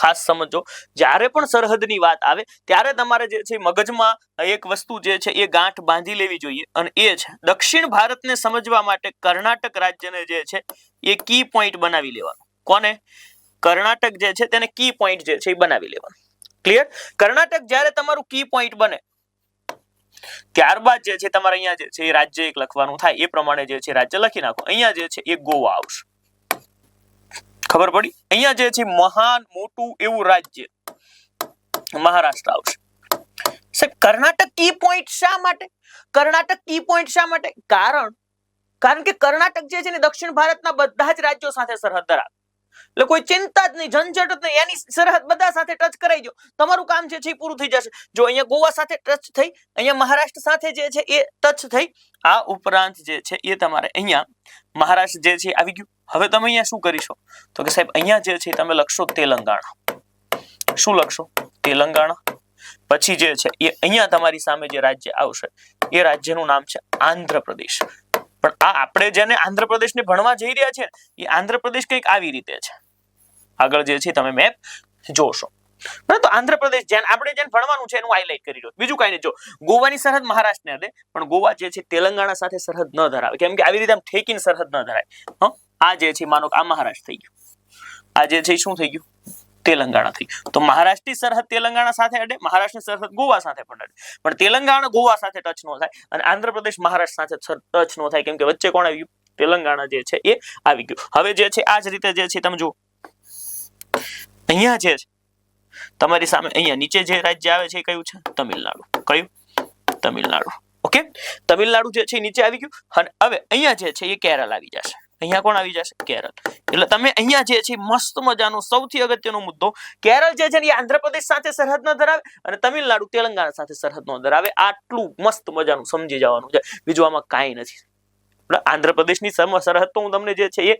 ખાસ સમજો, જ્યારે પણ સરહદની વાત આવે ત્યારે તમારે જે છે મગજમાં એક વસ્તુ જે છે એ ગાંઠ બાંધી લેવી જોઈએ, અને એ છે દક્ષિણ ભારતને સમજવા માટે કર્ણાટક રાજ્યને જે છે એ કી પોઈન્ટ બનાવી લેવાનો. કોને? કર્ણાટક જે છે તેને કી પોઈન્ટ જે છે એ બનાવી લેવાનું. ક્લિયર? કર્ણાટક જ્યારે તમારું કી પોઈન્ટ બને ત્યારબાદ જે છે તમારે અહીંયા જે છે એ રાજ્ય એક લખવાનું થાય, એ પ્રમાણે જે છે રાજ્ય લખી નાખો. અહીંયા જે છે એ ગોવા આવશે. ખબર પડી? અહીંયા જે છે મહાન મોટું એવું રાજ્ય મહારાષ્ટ્ર આવશે. સાહેબ કર્ણાટક કી પોઈન્ટ શા માટે? કર્ણાટક કી પોઈન્ટ શા માટે? કારણ કે કર્ણાટક જે છે ને દક્ષિણ ભારતના બધા જ રાજ્યો સાથે સરહદ ધરાવે. એટલે કોઈ ચિંતા જ નહીં, ઝંઝટ જ નહીં, એની સરહદ બધા સાથે ટચ કરાઈ દો, તમારું કામ છે એ પૂરું થઈ જશે. જો અહીંયા ગોવા સાથે ટચ થઈ, અહીંયા મહારાષ્ટ્ર સાથે જે છે એ ટચ થઈ, આ ઉપરાંત જે છે એ તમારે અહીંયા મહારાષ્ટ્ર જે છે આવી ગયું. હવે તમે અહીંયા શું કરીશો તો કે સાહેબ અહીંયા જે છે તમે લખશો તેલંગાણા. શું લખશો? તેલંગાણા. પછી જે છે એ અહીંયા તમારી સામે જે રાજ્ય આવશે એ રાજ્યનું નામ છે આંધ્રપ્રદેશ. પણ આ આપણે જેને આંધ્રપ્રદેશને ભણવા જઈ રહ્યા છે એ આંધ્રપ્રદેશ કંઈક આવી રીતે છે. આગળ જે છે તમે મેપ જોશો. તો આંધ્રપ્રદેશ આપણે જેને ભણવાનું છે એનું હાઇલાઇટ કરી દો. બીજું કઈ નહીં. જો ગોવાની સરહદ મહારાષ્ટ્રને અડે, પણ ગોવા જે છે તેલંગાણા સાથે સરહદ ન ધરાવે, કેમ કે આવી રીતે આમ ઠેકીને સરહદ ન ધરાય. આ જે છે માનો કે આ મહારાષ્ટ્ર થઈ ગયું, આ જે છે શું થઈ ગયું? તેલંગાણા થઈ ગયું. તો મહારાષ્ટ્રની સરહદ તેલંગાણા સાથે અડે, મહારાષ્ટ્રની સરહદ ગોવા સાથે પણ અડે, પણ તેલંગાણા ગોવા સાથે ટચ ન થાય અને આંધ્રપ્રદેશ મહારાષ્ટ્ર સાથે ટચ ન થાય, કેમ કે વચ્ચે કોણ આવી ગયું? તેલંગાણા જે છે એ આવી ગયું. હવે જે છે આ જ રીતે જે છે તમે જુઓ, અહીંયા જે છે તમારી સામે અહીંયા નીચે જે રાજ્ય આવે છે એ કયું છે? તમિલનાડુ. કયું? તમિલનાડુ. ઓકે, તમિલનાડુ જે છે નીચે આવી ગયું. અને હવે અહીંયા જે છે એ કેરળ આવી જશે. અહીંયા કોણ આવી જશે? કેરળ. એટલે તમે અહીંયા જે છે મસ્ત મજાનો સૌથી અગત્યનો મુદ્દો, કેરળ જે છે એ આંધ્રપ્રદેશ સાથે સરહદ ન ધરાવે અને તમિલનાડુ તેલંગાણા સાથે સરહદ ન ધરાવે. આટલું મસ્ત મજાનું સમજી જવાનું છે, બીજું આમાં કાંઈ નથી. આંધ્રપ્રદેશની સરહદ તો હું તમને જે છે એ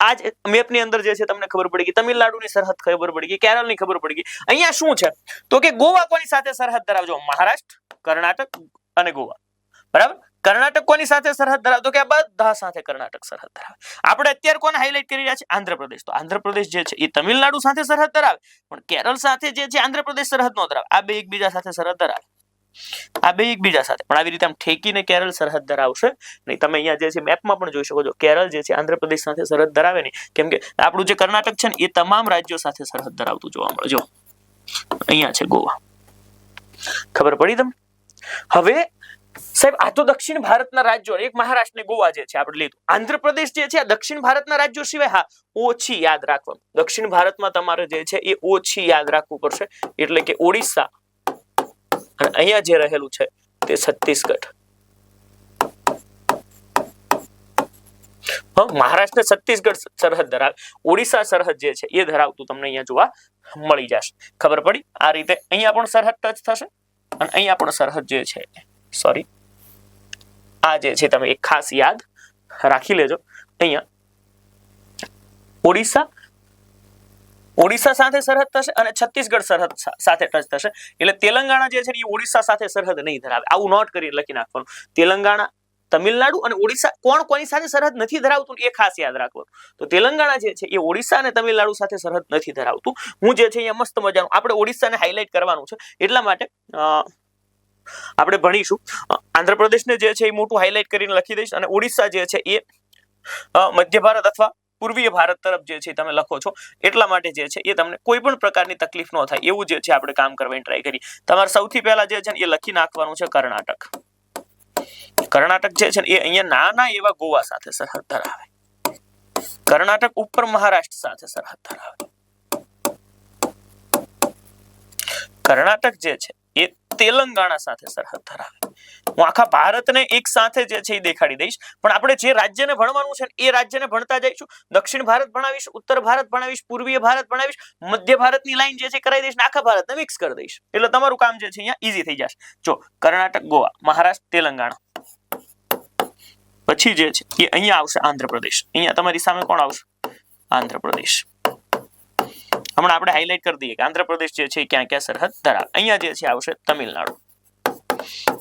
આજ મેપની અંદર જે છે તમને ખબર પડી ગઈ, તમિલનાડુની સરહદ ખબર પડી ગઈ, કેરળની ખબર પડી ગઈ. અહીંયા શું છે તો કે ગોવા કોની સાથે સરહદ ધરાવે? જો મહારાષ્ટ્ર, કર્ણાટક અને ગોવા. બરાબર? કર્ણાટક કોની સાથે સરહદ ધરાવે? તો કે આ બધા સાથે કર્ણાટક સરહદ ધરાવે. આપણે અત્યારે કોને હાઇલાઇટ કરી રહ્યા છે? આંધ્રપ્રદેશ. તો આંધ્રપ્રદેશ જે છે એ તમિલનાડુ સાથે સરહદ ધરાવે, પણ કેરળ સાથે જે છે આંધ્રપ્રદેશ સરહદ ન ધરાવે. આ બે એકબીજા સાથે સરહદ ધરાવે, આ બે એકબીજા સાથે, પણ આવી રીતે આમ ઠેકીને કેરળ સરહદ ધરાવશે નહીં. તમે અહીંયા જે છે મેપમાં પણ જોઈ શકો છો, કેરળ જે છે આંધ્રપ્રદેશ સાથે સરહદ ધરાવે નહીં, કેમ કે આપણું જે કર્ણાટક છે ને એ તમામ રાજ્યો સાથે સરહદ ધરાવતું જોવા મળે. જો અહીંયા છે ગોવા. ખબર પડી તમને? હવે સાહેબ આ તો દક્ષિણ ભારતના રાજ્યો, એક મહારાષ્ટ્ર ને ગોવા જે છે આપણે લીધું. આંધ્રપ્રદેશ જે છે આ દક્ષિણ ભારતના રાજ્યો સિવાય હા ઓછી યાદ રાખવાનું. દક્ષિણ ભારતમાં તમારે જે છે એ ઓછી યાદ રાખવું પડશે, એટલે કે ઓડિશા અને અહીંયા જે રહેલું છે તે છત્તીસગઢ. મહારાષ્ટ્ર છત્તીસગઢ સરહદ ધરાવે, ઓડિશા સરહદ જે છે એ ધરાવતું તમને અહીંયા જોવા મળી જશે. ખબર પડી? આ રીતે અહીંયા પણ સરહદ ટચ થશે અને અહીંયા પણ સરહદ જે છે આ જે છે તમે એક ખાસ યાદ રાખી લેજો. અહીંયા ઓડિશા સાથે સરહદ થશે અને છત્તીસગઢ સરહદ સાથે ટચ થશે. એટલે તેલંગાણા જે છે એ ઓડિશા સાથે સરહદ નહીં ધરાવે. આવું નોટ કરી લખી નાખવાનું. તેલંગાણા, તમિલનાડુ અને ઓડિશા કોણ કોની સાથે સરહદ નથી ધરાવતું એ ખાસ યાદ રાખવાનું. તો તેલંગાણા જે છે એ ઓડિશા અને તમિલનાડુ સાથે સરહદ નથી ધરાવતું. હું જે છે અહીંયા મસ્ત મજાનું આપણે ઓડિશાને હાઇલાઇટ કરવાનું છે, એટલા માટે આપણે ભણીશું. આંધ્રપ્રદેશને જે છે એ મોટું હાઇલાઇટ કરીને લખી દઈશ અને ઓડિશા જે છે એ મધ્ય ભારત અથવા પૂર્વીય ભારત તરફ જે છે તમે લખો છો, એટલા માટે જે છે એ તમને કોઈ પણ પ્રકારની તકલીફ ન થાય એવું જે છે આપણે કામ કરવાની ટ્રાય કરીએ. તમારે સૌથી પહેલા જે છે એ લખી નાખવાનું છે કર્ણાટક. કર્ણાટક જે છે એ અહીંયા નાના એવા ગોવા સાથે સરહદ ધરાવે. કર્ણાટક ઉપર મહારાષ્ટ્ર સાથે સરહદ ધરાવે. કર્ણાટક જે છે એ તેલંગાણા સાથે સરહદ ધરાવે. હું આખા ભારતને એક સાથે જે છે એ દેખાડી દઈશ, પણ આપણે જે રાજ્યને ભણવાનું છે એ રાજ્યને ભણતા જઈશું. દક્ષિણ ભારત ભણાવીશ, ઉત્તર ભારત ભણાવીશ, પૂર્વીય ભારત ભણાવીશ, મધ્ય ભારતની લાઈન જે છે કરાવી દઈશ ને આખા ભારતને મિક્સ કરી દઈશ. એટલે તમારું કામ જે છે અહીંયા ઈઝી થઈ જશે. જો કર્ણાટક, ગોવા, મહારાષ્ટ્ર, તેલંગાણા, પછી જે છે એ અહીંયા આવશે આંધ્રપ્રદેશ. અહીંયા તમારી સામે કોણ આવશે? આંધ્રપ્રદેશ. હમણાં આપણે હાઇલાઇટ કરી દઈએ કે આંધ્રપ્રદેશ જે છે ક્યાં ક્યાં સરહદ ધરાવે. અહીંયા જે છે આવશે તમિલનાડુ.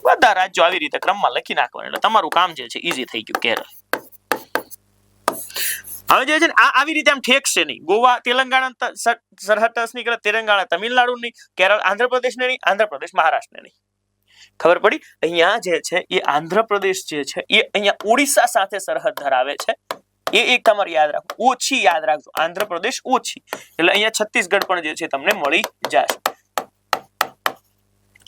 બધા રાજ્યો આવી રીતે ક્રમમાં લખી નાખવાના એટલે તમારું કામ જે છે ઈઝી થઈ ગયું. કેરળ હવે જે છે ને આ આવી રીતે આમ ઠેકશે નહીં. ગોવા તેલંગાણા સરહદ ટચ નહીં કરે, તેલંગાણા તમિલનાડુ નહીં, કેરળ આંધ્રપ્રદેશ ને નહીં, આંધ્રપ્રદેશ મહારાષ્ટ્ર ને નહીં. ખબર પડી? અહીંયા જે છે એ આંધ્રપ્રદેશ જે છે એ અહીંયા ઓડિશા સાથે સરહદ ધરાવે છે. એ એક તમારે યાદ રાખો, ઓછી યાદ રાખજો. આંધ્રપ્રદેશ ઓછી એટલે અહીંયા છત્તીસગઢ પણ જે છે તમને મળી જશે.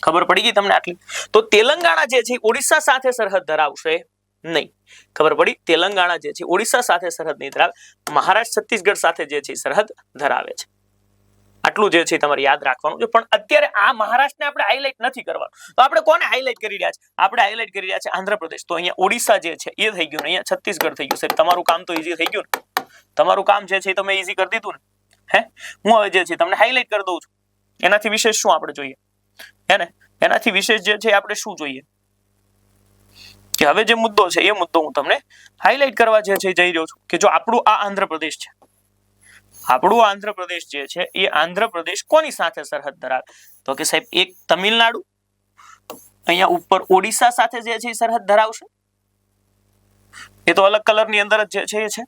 ખબર પડી ગઈ તમને આટલી? તો તેલંગાણા જે છે ઓડિશા સાથે સરહદ ધરાવશે નહીં. ખબર પડી? તેલંગાણા જે છે ઓડિશા સાથે સરહદ નહીં ધરાવે. મહારાષ્ટ્ર છત્તીસગઢ સાથે જે છે સરહદ ધરાવે છે. આટલું જે છે તમારે યાદ રાખવાનું છે. પણ અત્યારે આ મહારાષ્ટ્રને આપણે હાઇલાઇટ નથી કરવાનું. તો આપણે કોને હાઇલાઇટ કરી રહ્યા છે? આપણે હાઇલાઇટ કરી રહ્યા છે આંધ્રપ્રદેશ. તો અહીંયા ઓડિશા જે છે એ થઈ ગયું, અહીંયા છત્તીસગઢ થઈ ગયું. સાહેબ તમારું કામ તો ઈઝી થઈ ગયું ને? તમારું કામ જે છે તમે ઈઝી કરી દીધું ને? હે, હું હવે જે છે તમને હાઇલાઇટ કરી દઉં છું. એનાથી વિશેષ શું આપણે જોઈએ? હે ને, એનાથી વિશેષ જે છે આપણે શું જોઈએ? કે હવે જે મુદ્દો છે એ મુદ્દો હું તમને હાઇલાઇટ કરવા જે છે જઈ રહ્યો છું. કે જો આપણું આ આંધ્રપ્રદેશ છે, આપણું આંધ્રપ્રદેશ જે છે એ આંધ્રપ્રદેશ કોની સાથે સરહદ ધરાવે? તો કે સાહેબ એક તમિલનાડુ, અહીંયા ઉપર ઓડિશા સાથે જે છે સરહદ ધરાવશે. એ તો અલગ કલરની અંદર જ જે છે એ છે.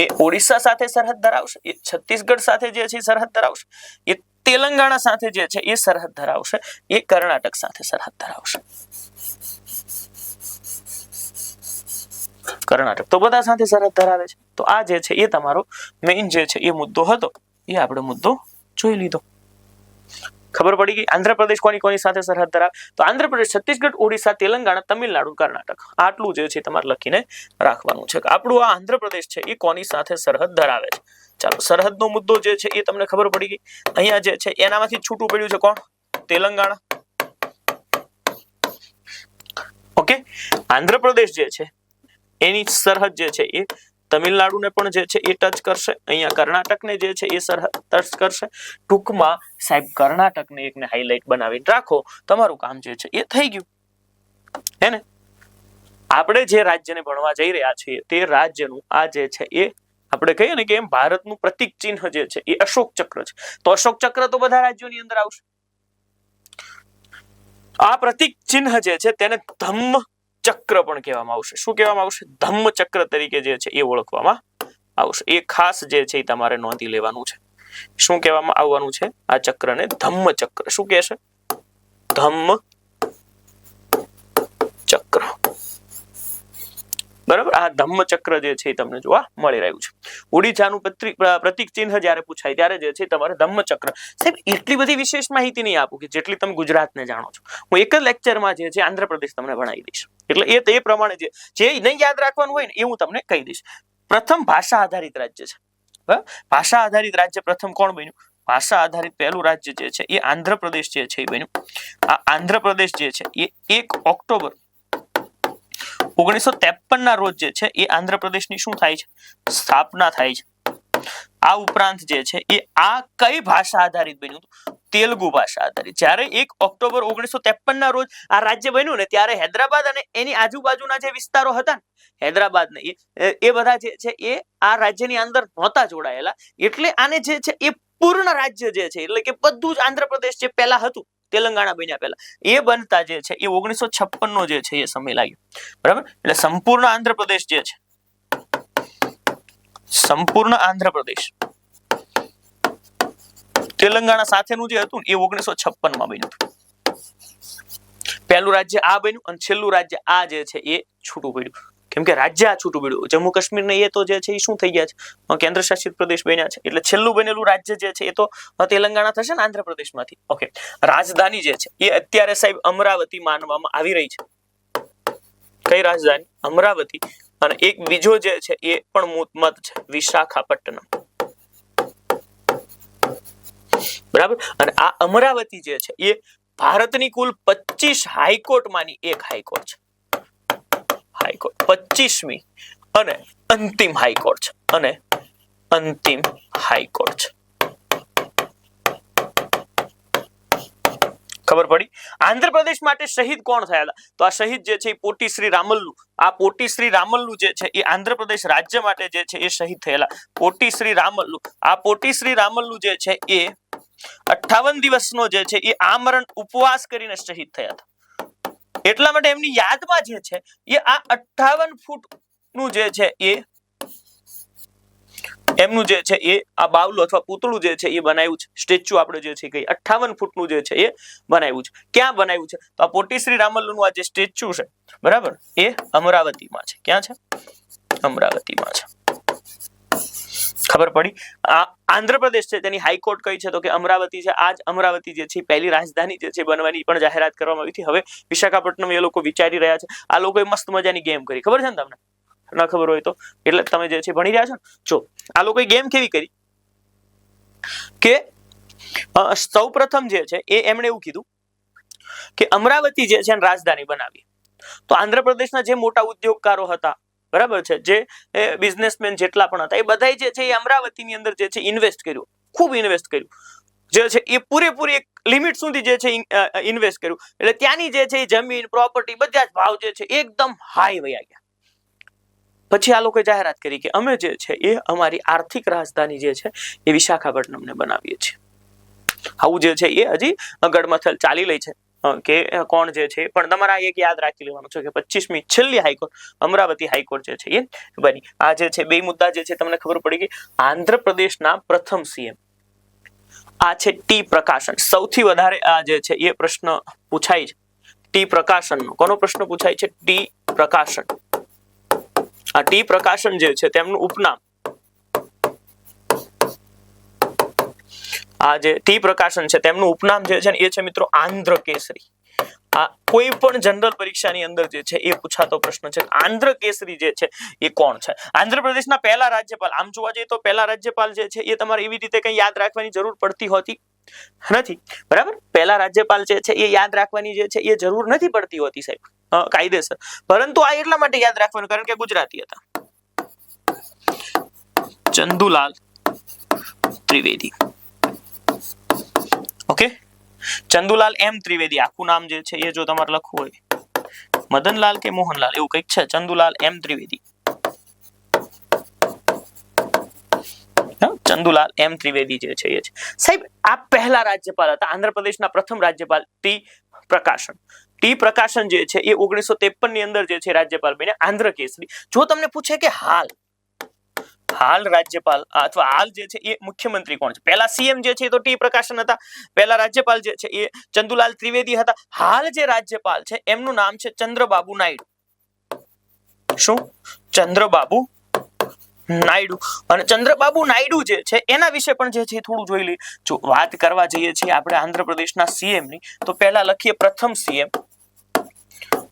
એ ઓડિશા સાથે સરહદ ધરાવશે, એ છત્તીસગઢ સાથે જે છે સરહદ ધરાવશે, એ તેલંગાણા સાથે જે છે એ સરહદ ધરાવશે, એ કર્ણાટક સાથે સરહદ ધરાવશે. કર્ણાટક તો બધા સાથે સરહદ ધરાવે છે. તો આ જે છે એ તમારો મેઇન જે છે એ મુદ્દો હતો, એ આપણે મુદ્દો જોઈ લીધો. ખબર પડી ગઈ? આંધ્રપ્રદેશ કોની કોની સાથે સરહદ ધરાવે? તો આંધ્રપ્રદેશ, છત્તીસગઢ, ઓડિશા, તેલંગાણા, તમિલનાડુ, કર્ણાટક. આટલું જે છે તમારે લખીને રાખવાનું છે કે આપણું આ આંધ્રપ્રદેશ છે એ કોની સાથે સરહદ ધરાવે છે. ચાલો, સરહદનો મુદ્દો જે છે એ તમને ખબર પડી ગઈ. અહીંયા જે છે એનામાંથી છૂટું પડ્યું છે કોણ? તેલંગાણા. ઓકે, આંધ્રપ્રદેશ જે છે એની સરહદ જે છે એ તમિલનાડુને પણ જે છે એ ટચ કરશે. અહીંયા કર્ણાટકને જે છે એ સરહદ ટચ કરશે. ટૂંકમાં સાહેબ કર્ણાટકને એકને હાઇલાઇટ બનાવીને રાખો, તમારું કામ જે છે એ થઈ ગયું. હે ને? આપણે જે રાજ્યને ભણવા જઈ રહ્યા છીએ તે રાજ્યનું આ જે છે એ આપણે કહીએ ને કે એમ ભારતનું પ્રતીક ચિહ્ન જે છે એ અશોક ચક્ર છે. તો અશોક ચક્ર તો બધા રાજ્યોની અંદર આવશે. આ પ્રતીક ચિહ્ન જે છે તેને ધમ્મ ચક્ર પણ કહેવામાં આવશે. શું કહેવામાં આવશે? ધમ્મ ચક્ર તરીકે જે છે એ ઓળખવામાં આવશે. એ ખાસ જે છે એ તમારે નોંધી લેવાનું છે. શું કહેવામાં આવવાનું છે? આ ચક્રને ધમ્મ ચક્ર. શું કહેશે? ધમ્મ ચક્ર. બરાબર, આ ધમ્મ ચક્ર જે છે એ તમને જોવા મળી રહ્યું છે. ઓડિશાનું પ્રતીક ચિહ્ન જ્યારે પૂછાય ત્યારે જે છે તમારે ધમ્મ ચક્ર. સાહેબ એટલી બધી વિશેષ માહિતી નહીં આપું કે જેટલી તમે ગુજરાતને જાણો છો. હું એક જ લેક્ચરમાં જે છે આંધ્રપ્રદેશ તમને ભણાવી દઈશ. એટલે એ તે પ્રમાણે જે નહીં યાદ રાખવાનું હોય ને એ હું તમને કહી દઈશ. પ્રથમ ભાષા આધારિત રાજ્ય છે. ભાષા આધારિત રાજ્ય પ્રથમ કોણ બન્યું? ભાષા આધારિત પહેલું રાજ્ય જે છે એ આંધ્રપ્રદેશ જે છે એ બન્યું. આ આંધ્રપ્રદેશ જે છે એ 1 ઓક્ટોબર 1953 ના રોજ જે છે એ આંધ્રપ્રદેશની શું થાય છે? સ્થાપના થાય છે. આ ઉપરાંત જે છે એ આ કઈ ભાષા આધારિત બન્યું? તેલુગુ ભાષા આધારિત. જ્યારે 1 ઓક્ટોબર 1953 ના રોજ આ રાજ્ય બન્યું ને ત્યારે હૈદરાબાદ અને એની આજુબાજુના જે વિસ્તારો હતા ને, હૈદરાબાદ ને એ બધા જે છે એ આ રાજ્યની અંદર નહોતા જોડાયેલા. એટલે આને જે છે એ પૂર્ણ રાજ્ય જે છે એટલે કે બધું જ આંધ્રપ્રદેશ જે પહેલા હતું તેલંગાણા બન્યા પહેલા એ બનતા જે છે એ 1956 નો જે છે એ સમય લાગ્યો. બરાબર, એટલે સંપૂર્ણ આંધ્રપ્રદેશ જે છે, સંપૂર્ણ આંધ્રપ્રદેશ તેલંગાણા સાથેનું જે હતું એ 1956 માં બન્યું હતું. પહેલું રાજ્ય આ બન્યું અને છેલ્લું રાજ્ય આ જે છે એ છૂટું પડ્યું. કેમ કે રાજ્ય આ છૂટું પડ્યું. જમ્મુ કાશ્મીર ને એ તો જે છે એ શું થઈ ગયા છે? કેન્દ્ર શાસિત પ્રદેશ બન્યા છે. એટલે છેલ્લું બનેલું રાજ્ય જે છે એ તો તેલંગાણા થશે ને આંધ્રપ્રદેશમાંથી. ઓકે, રાજધાની જે છે એ અત્યારે સાહેબ અમરાવતી માનવામાં આવી રહી છે. કઈ રાજધાની? અમરાવતી. અને એક બીજો જે છે એ પણ મત છે, વિશાખાપટ્ટનમ. બરાબર. અને આ અમરાવતી જે છે એ ભારતની કુલ 25 હાઈકોર્ટમાંની એક હાઈકોર્ટ છે. હાઈકોર્ટ 25મી અને અંતિમ હાઈકોર્ટ છે. અને અંતિમ હાઈકોર્ટ છે. ખબર પડી. આંધ્રપ્રદેશ માટે શહીદ કોણ થયા હતા? તો આ શહીદ જે છે એ પોટી શ્રી રામલ્લુ. આ પોટી શ્રી રામલ્લુ જે છે એ આંધ્રપ્રદેશ રાજ્ય માટે જે છે એ શહીદ થયેલા. પોટી શ્રી રામલ્લુ. આ પોટી શ્રી રામલ્લુ જે છે એ 58 દિવસનો જે છે એ આમરણ ઉપવાસ કરીને શહીદ થયા હતા. એટલા માટે એમની યાદમાં જે છે એ આ 58 ફૂટનું જે છે એ એમનું જે છે એ આ બાવલું અથવા પૂતળું જે છે એ બનાવ્યું છે. સ્ટેચ્યુ આપણે જે છે કે 58 ફૂટનું જે છે એ બનાવ્યું છે. ક્યાં બનાવ્યું છે? તો આ પોટી શ્રી રામલ્લુનું આ જે સ્ટેચ્યુ છે બરાબર એ અમરાવતીમાં છે. ક્યાં છે? અમરાવતીમાં છે. ખબર પડી. આંધ્રપ્રદેશ છે તેની હાઈકોર્ટ કઈ છે? તો કે અમરાવતી છે. આજ અમરાવતી જે છે પહેલી રાજધાની જે છે બનવાની પણ જાહેરાત કરવામાં આવી હતી. હવે વિશાખાપટ્ટનમ એ લોકો વિચારી રહ્યા છે. આ લોકોએ મસ્ત મજાની ગેમ કરી. ખબર છે ને તમને? ન ખબર હોય તો એટલે તમે જે છે ભણી રહ્યા છો ને. જો આ લોકોએ ગેમ કેવી કરી કે સૌપ્રથમ જે છે એ એમણે એવું કીધું કે અમરાવતી જે છે રાજધાની બનાવી. તો આંધ્રપ્રદેશના જે મોટા ઉદ્યોગકારો હતા બરાબર છે, જે બિઝનેસમેન જેટલા પણ હતા એ બધા જે છે એ અમરાવતીની અંદર જે છે ઇન્વેસ્ટ કર્યું. ખૂબ ઇન્વેસ્ટ કર્યું જે છે એ પૂરેપૂરી એક લિમિટ સુધી જે છે ઇન્વેસ્ટ કર્યું. એટલે ત્યાંની જે છે એ જમીન પ્રોપર્ટી બધા જ ભાવ જે છે એકદમ હાઈ વયા ગયા. પછી આ લોકોએ જાહેરાત કરી કે અમે જે છે એ અમારી આર્થિક રાજધાની જે છે એ વિશાખાપટ્ટનમને બનાવીએ છીએ. આવું જે છે એ હજી ગડમથલ ચાલી રહી છે કે કોણ જે છે. પણ તમારે આ એક યાદ રાખી લેવાનું છે કે 25મી છેલ્લી હાઈકોર્ટ અમરાવતી હાઈકોર્ટ જે છે એ બની. આ જે છે બે મુદ્દા જે છે તમને ખબર પડી ગઈ. આંધ્રપ્રદેશના પ્રથમ સીએમ આ છે ટી પ્રકાશન. સૌથી વધારે આ જે છે એ પ્રશ્ન પૂછાય છે ટી પ્રકાશનનો. કોનો પ્રશ્ન પૂછાય છે? ટી પ્રકાશન. આ ટી પ્રકાશન જે છે તેમનું ઉપનામ આ જે ટી પ્રકાશન છે તેમનું ઉપનામ જે છે ને એ છે મિત્રો આંધ્ર કેસરી. આ કોઈ પણ જનરલ પરીક્ષાની અંદર જે છે એ પૂછાતો પ્રશ્ન છે. આંધ્ર કેસરી જે છે એ કોણ છે? આંધ્રપ્રદેશના પહેલા રાજ્યપાલ. આમ જોવા જઈએ તો પહેલા રાજ્યપાલ જે છે એ તમારે એવી રીતે કઈ યાદ રાખવાની જરૂર પડતી હોતી નથી બરાબર. પહેલા રાજ્યપાલ જે છે એ યાદ રાખવાની જે છે એ જરૂર નથી પડતી હોતી સાહેબ કાયદેસર. પરંતુ આ એટલા માટે યાદ રાખવાનું કારણ કે ગુજરાતી હતા. ચંદુલાલ ત્રિવેદી. ઓકે. ચંદુલાલ એમ ત્રિવેદી આખું નામ જે છે એ જો તમારે લખવું હોય મદનલાલ કે મોહનલાલ એવું કંઈક છે. ચંદુલાલ એમ ત્રિવેદી. ચંદુલાલ એમ ત્રિવેદી જે છે એ છે સાહેબ. આ પહેલા રાજ્યપાલ હતા. આંધ્રપ્રદેશના પ્રથમ રાજ્યપાલ ટી પ્રકાશન. ટી પ્રકાશન જે છે એ 1953 ની અંદર જે છે રાજ્યપાલ બન્યા આંધ્ર કેસરી. જો તમને પૂછે કે હાલ રાજ્યપાલ અથવા હાલ જે છે એ મુખ્યમંત્રી કોણ છે? પહેલા સીએમ જે છે તો ટી પ્રકાશન હતા. પહેલા રાજ્યપાલ જે છે એ ચંદુલાલ ત્રિવેદી હતા. હાલ જે રાજ્યપાલ છે એમનું નામ છે ચંદ્રબાબુ નાયડુ. શું? ચંદ્રબાબુ નાયડુ. અને ચંદ્રબાબુ નાયડુ જે છે એના વિશે પણ જે છે થોડું જોઈ લઈએ. જો વાત કરવા જઈએ છીએ આપણે આંધ્રપ્રદેશના સીએમ ની તો પહેલા લખીએ પ્રથમ સીએમ.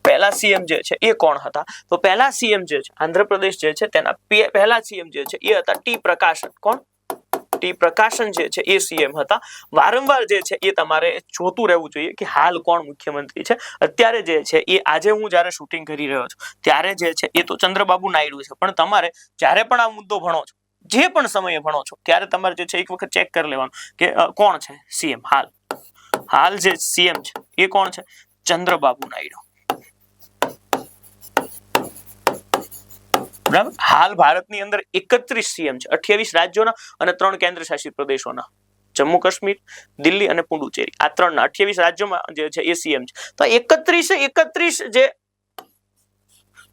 પહેલા સીએમ જે છે એ કોણ હતા? તો પહેલા સીએમ જે છે આંધ્રપ્રદેશ જે છે તેના પહેલા સીએમ જે છે એ હતા ટી પ્રકાશન. કોણ? ટી પ્રકાશન જે છે એ સીએમ હતા. વારંવાર જે છે એ તમારે જોતું રહેવું જોઈએ કે હાલ કોણ મુખ્યમંત્રી છે. અત્યારે જે છે એ આજે હું જ્યારે શૂટિંગ કરી રહ્યો છું ત્યારે જે છે એ તો ચંદ્રબાબુ નાયડુ છે. પણ તમારે જ્યારે પણ આ મુદ્દો ભણો છો જે પણ સમયે ભણો છો ત્યારે તમારે જે છે એક વખત ચેક કરી લેવાનું કે કોણ છે સીએમ હાલ જે સીએમ છે એ કોણ છે? ચંદ્રબાબુ નાયડુ. બરાબર. હાલ ભારતની અંદર 31 સીએમ છે. 28 રાજ્યોના અને 3 કેન્દ્ર શાસિત પ્રદેશોના. જમ્મુ કાશ્મીર, દિલ્હી અને પુડુચેરી. આ 3ના 28 રાજ્યોમાં જે છે એ સીએમ છે. તો 31 જે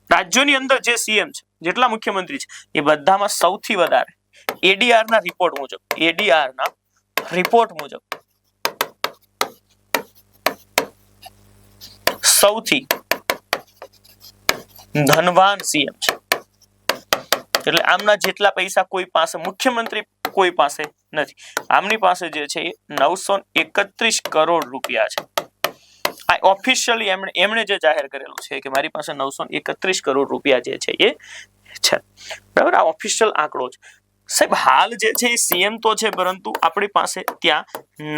રાજ્યોની અંદર જે સીએમ છે જેટલા મુખ્યમંત્રી છે એ બધામાં સૌથી વધારે એડીઆર ના રિપોર્ટ મુજબ સૌથી ધનવાન સીએમ છે. એટલે આમના જેટલા પૈસા કોઈ પાસે મુખ્યમંત્રી કોઈ પાસે નથી. આમની પાસે જે છે એ 931 કરોડ રૂપિયા છે. આ ઓફિશિયલી એમણે જે જાહેર કરેલું છે કે મારી પાસે 931 કરોડ રૂપિયા જે છે એ છે. બરાબર. આ ઓફિશિયલ આંકડો છે. સાહેબ હાલ જે છે એ સીએમ તો છે, પરંતુ આપણી પાસે ત્યાં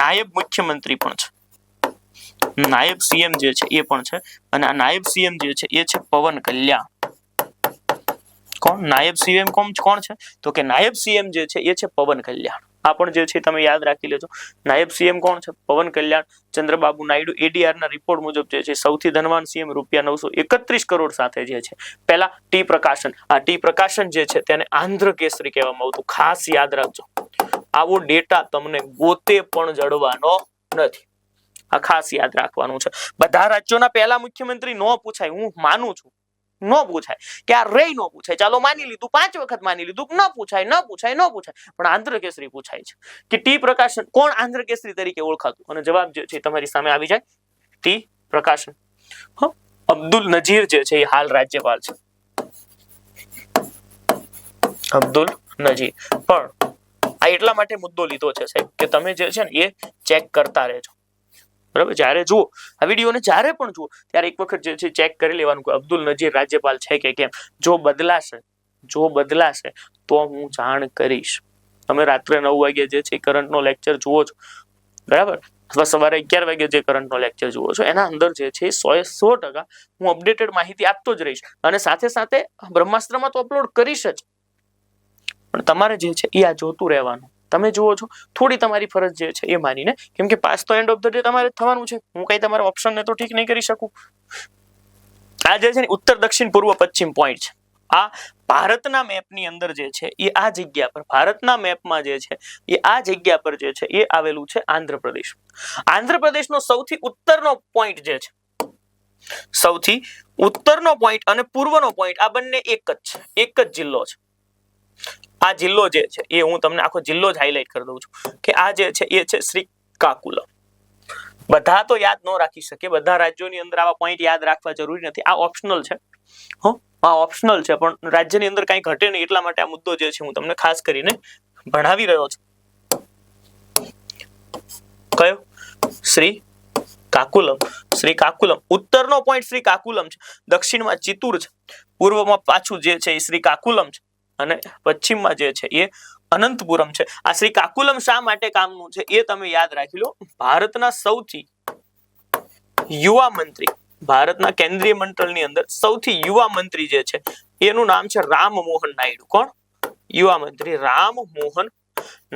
નાયબ મુખ્યમંત્રી પણ છે, નાયબ સીએમ જે છે એ પણ છે, અને આ નાયબ સીએમ જે છે એ છે પવન કલ્યાણ. કોણ નાયબ સીએમ કોણ છે? તો કે નાયબ સીએમ જે છે એ છે પવન કલ્યાણ. આ પણ જે છે તમે યાદ રાખી લેજો. નાયબ સીએમ કોણ છે? પવન કલ્યાણ. ચંદ્રબાબુ નાયડુ. એડીઆર ના રિપોર્ટ મુજબ જે છે સૌથી ધનવાન સીએમ ₹931 કરોડ સાથે જે છે. પહેલા ટી પ્રકાશન. આ ટી પ્રકાશન જે છે તેને આંધ્ર કેસરી કહેવામાં આવતું. ખાસ યાદ રાખજો, આવો ડેટા તમને ગોતે પણ જડવાનો નથી. આ ખાસ યાદ રાખવાનું છે. બધા રાજ્યોના પહેલા મુખ્યમંત્રી નો પૂછાય, હું માનું છું, નો પૂછાય. કે આ રે નો પૂછાય, ચાલો માની લીધું, 5 વખત માની લીધું, ન પૂછાય, પણ આંધ્ર કેસરી પૂછાય છે કે ટી પ્રકાશન કોણ આંધ્ર કેસરી તરીકે ઓળખાતું? અને જવાબ જે છે તમારી સામે આવી જાય, ટી પ્રકાશન. અબ્દુલ નજીર જે છે એ હાલ રાજ્યપાલ છે, અબ્દુલ નજીર. પણ આ એટલા માટે મુદ્દો લીધો છે સાહેબ કે તમે જે છે ને એ ચેક કરતા રહેજો. બરાબર, જ્યારે જુઓ આ વિડીયોને, જ્યારે પણ જુઓ ત્યારે એક વખત જે છે ચેક કરી લેવાનું કે અબ્દુલ નજીર રાજ્યપાલ છે કે કેમ. જો બદલાશે તો હું જાણ કરીશ. તમે રાત્રે 9 વાગે જે છે કરંટનો લેક્ચર જુઓ છો, બરાબર, અથવા સવારે 11 વાગે જે કરંટનો લેક્ચર જુઓ છો, એના અંદર જે છે 100% હું અપડેટેડ માહિતી આપતો જ રહીશ. અને સાથે સાથે બ્રહ્માસ્ત્રમાં તો અપલોડ કરીશ જ, પણ તમારે જે છે એ આ જોતું રહેવાનું. તમે જુઓ છો, થોડી તમારી ફરજ જે છે એ માનીને, કેમ કે પાસ તો એન્ડ ઓફ ધ ડે તમારે થવાનું છે. હું કઈ તમારા ઓપ્શનને તો ઠીક નહીં કરી શકું. આ જે છે ને ઉત્તર, દક્ષિણ, પૂર્વ, પશ્ચિમ પોઈન્ટ છે. આ ભારતના મેપની અંદર જે છે એ આ જગ્યા પર, ભારતના મેપમાં જે છે એ આ જગ્યા પર જે છે એ આવેલું છે આંધ્રપ્રદેશ. આંધ્રપ્રદેશનો સૌથી ઉત્તરનો પોઈન્ટ જે છે, સૌથી ઉત્તરનો પોઈન્ટ અને પૂર્વનો પોઈન્ટ, આ બંને એક જ જિલ્લો છે. આ જિલ્લો જે છે એ હું તમને આખો જિલ્લો જ હાઇલાઇટ કરી દઉં છું કે આ જે છે એ છે શ્રીકાકુલમ. બધા તો યાદ ન રાખી શકે, બધા રાજ્યોની અંદર આવા પોઈન્ટ યાદ રાખવા જરૂરી નથી. આ ઓપ્શનલ છે, આ ઓપ્શનલ છે, પણ રાજ્યની અંદર કઈ ઘટે નહીં એટલા માટે આ મુદ્દો જે છે હું તમને ખાસ કરીને ભણાવી રહ્યો છું. કયો? શ્રીકાકુલમ. ઉત્તરનો પોઈન્ટ શ્રીકાકુલમ છે, દક્ષિણમાં ચિત્તૂર છે, પૂર્વમાં પાછું જે છે એ શ્રીકાકુલમ છે, અને પશ્ચિમમાં જે છે એ અનંતપુરમ છે. આ શ્રીકાકુલમ શા માટે કામનું છે એ તમે યાદ રાખી લો. ભારતના સૌથી યુવા મંત્રી, ભારતના કેન્દ્રીય મંડળની અંદર સૌથી યુવા મંત્રી જે છે એનું નામ છે રામમોહન નાયડુ. કોણ? યુવા મંત્રી રામમોહન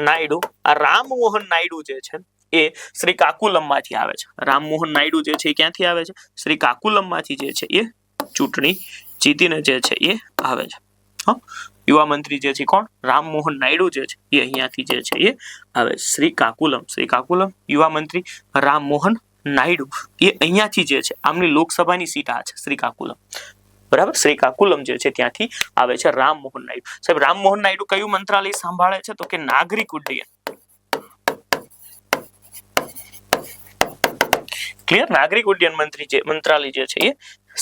નાયડુ. આ રામમોહન નાયડુ જે છે એ શ્રીકાકુલમ માંથી આવે છે. રામમોહન નાયડુ જે છે એ ક્યાંથી આવે છે? શ્રીકાકુલમ માંથી જે છે એ ચૂંટણી જીતીને જે છે એ આવે છે. યુવા મંત્રી જે છે કોણ? રામમોહન નાયડુ જે છે એ અહીંયાથી જે છે એ આવે. શ્રીકાકુલમ યુવા મંત્રી રામમોહન નાયડુ એ અહીંયાથી જે છે, આમની લોકસભાની સીટ આ છે શ્રીકાકુલમ. બરાબર, શ્રીકાકુલમ જે છે ત્યાંથી આવે છે રામમોહન નાયડુ. સાહેબ રામમોહન નાયડુ કયું મંત્રાલય સંભાળે છે? તો કે નાગરિક ઉડ્ડયન. ક્લિયર? નાગરિક ઉડ્ડયન મંત્રાલય જે છે એ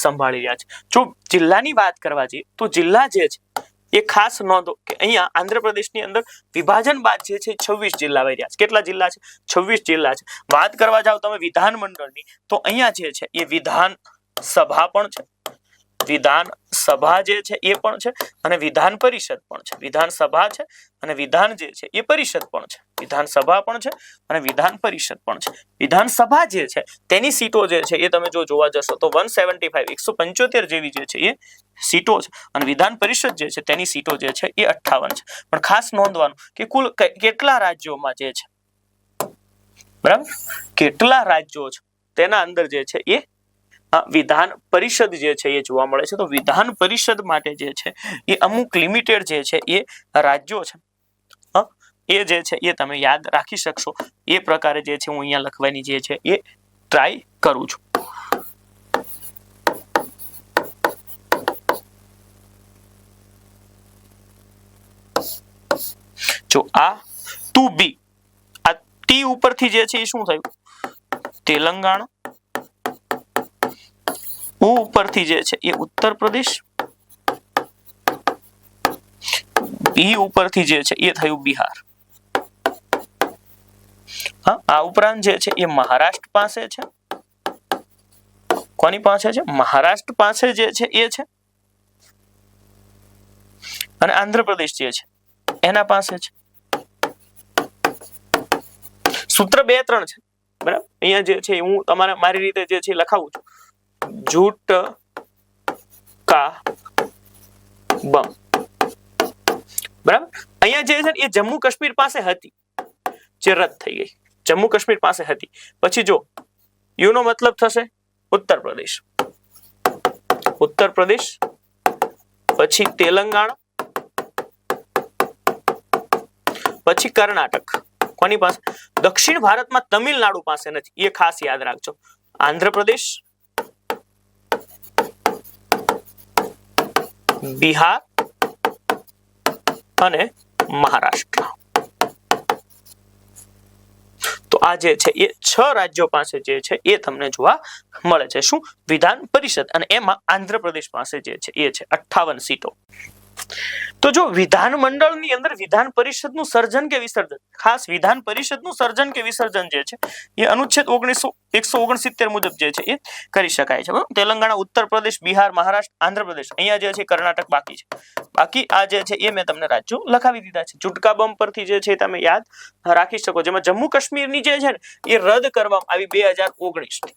સંભાળી રહ્યા છે. જો જિલ્લાની વાત કરવા જઈએ તો જિલ્લા જે છે એ ખાસ નોંધો કે અહીંયા આંધ્રપ્રદેશની અંદર વિભાજન બાદ જે છે 26 જિલ્લા આવી રહ્યા છે. કેટલા જિલ્લા છે? 26 જિલ્લા છે. વાત કરવા જાવ તમે વિધાનમંડળની તો અહીંયા જે છે એ વિધાન સભા પણ છે, વિધાન સભા જે છે એ પણ છે, અને વિધાન પરિષદ પણ છે. વિધાન સભા છે અને વિધાન જે છે એ પરિષદ પણ છે. વિધાન સભા પણ છે અને વિધાન પરિષદ પણ છે. વિધાન સભા જે છે તેની સીટો જે છે એ તમે જો જોવા જશો તો 175 જેવી જે છે એ સીટો છે, અને વિધાન પરિષદ જે છે તેની સીટો જે છે એ 58 છે. પણ ખાસ નોંધવાનું કે કુલ કેટલા રાજ્યોમાં જે છે, બરાબર, કેટલા રાજ્યો છે તેના અંદર જે છે એ વિધાન પરિષદ જે છે એ જોવા મળે છે. તો વિધાન પરિષદ માટે જે છે એ અમુક લિમિટેડ જે છે એ રાજ્યો છે, એ જે છે એ તમે યાદ રાખી શકશો. એ પ્રકારે જે છે હું અહીંયા લખવાની જે છે એ ટ્રાય કરું છું. જો આ 2B, આ ટી ઉપરથી જે છે એ શું થયું? તેલંગાણા. ઉપરથી જે છે એ ઉત્તર પ્રદેશ, બી ઉપરથી જે છે એ થયું બિહાર. આ ઉપરાંત જે છે એ મહારાષ્ટ્ર પાસે છે. કોની પાસે છે? મહારાષ્ટ્ર પાસે જે છે એ છે, અને આંધ્રપ્રદેશ જે છે એના પાસે છે. સૂત્ર 2 3 છે, બરાબર. અહીંયા જે છે હું તમારે મારી રીતે જે છે લખાવું છું. જૂટ કા બમ, બરાબર. અહીંયા જે છે એ જમ્મુ કાશ્મીર પાસે હતી, જે રદ થઈ ગઈ. જમ્મુ કાશ્મીર પાસે હતી. પછી જો યુ નો મતલબ થશે ઉત્તર પ્રદેશ, ઉત્તર પ્રદેશ, પછી તેલંગાણા, પછી કર્ણાટક. કોની પાસે? દક્ષિણ ભારતમાં તમિલનાડુ પાસે નથી, એ ખાસ યાદ રાખજો. આંધ્રપ્રદેશ, બિહાર અને મહારાષ્ટ્ર. તો આ જે છે એ 6 રાજ્યો પાસે જે છે એ તમને જોવા મળે છે. શું? વિધાન પરિષદ. અને એમાં આંધ્રપ્રદેશ પાસે જે છે એ છે 58 સીટો. તો જો વિધાન મંડળની અંદર વિધાન પરિષદનું સર્જન કે વિસર્જન, ખાસ વિધાન પરિષદનું સર્જન કે વિસર્જન જે છે એ અનુચ્છેદ 169 મુજબ જે છે એ કરી શકાય છે. તેલંગાણા, ઉત્તર પ્રદેશ, બિહાર, મહારાષ્ટ્ર, આંધ્રપ્રદેશ, અહીંયા જે છે કર્ણાટક બાકી છે. બાકી આ જે છે એ મેં તમને રાજ્યો લખાવી દીધા છે. ચૂટકા બમ પરથી જે છે તમે યાદ રાખી શકો. જેમાં જમ્મુ કાશ્મીરની જે છે ને એ રદ કરવામાં આવી 2019.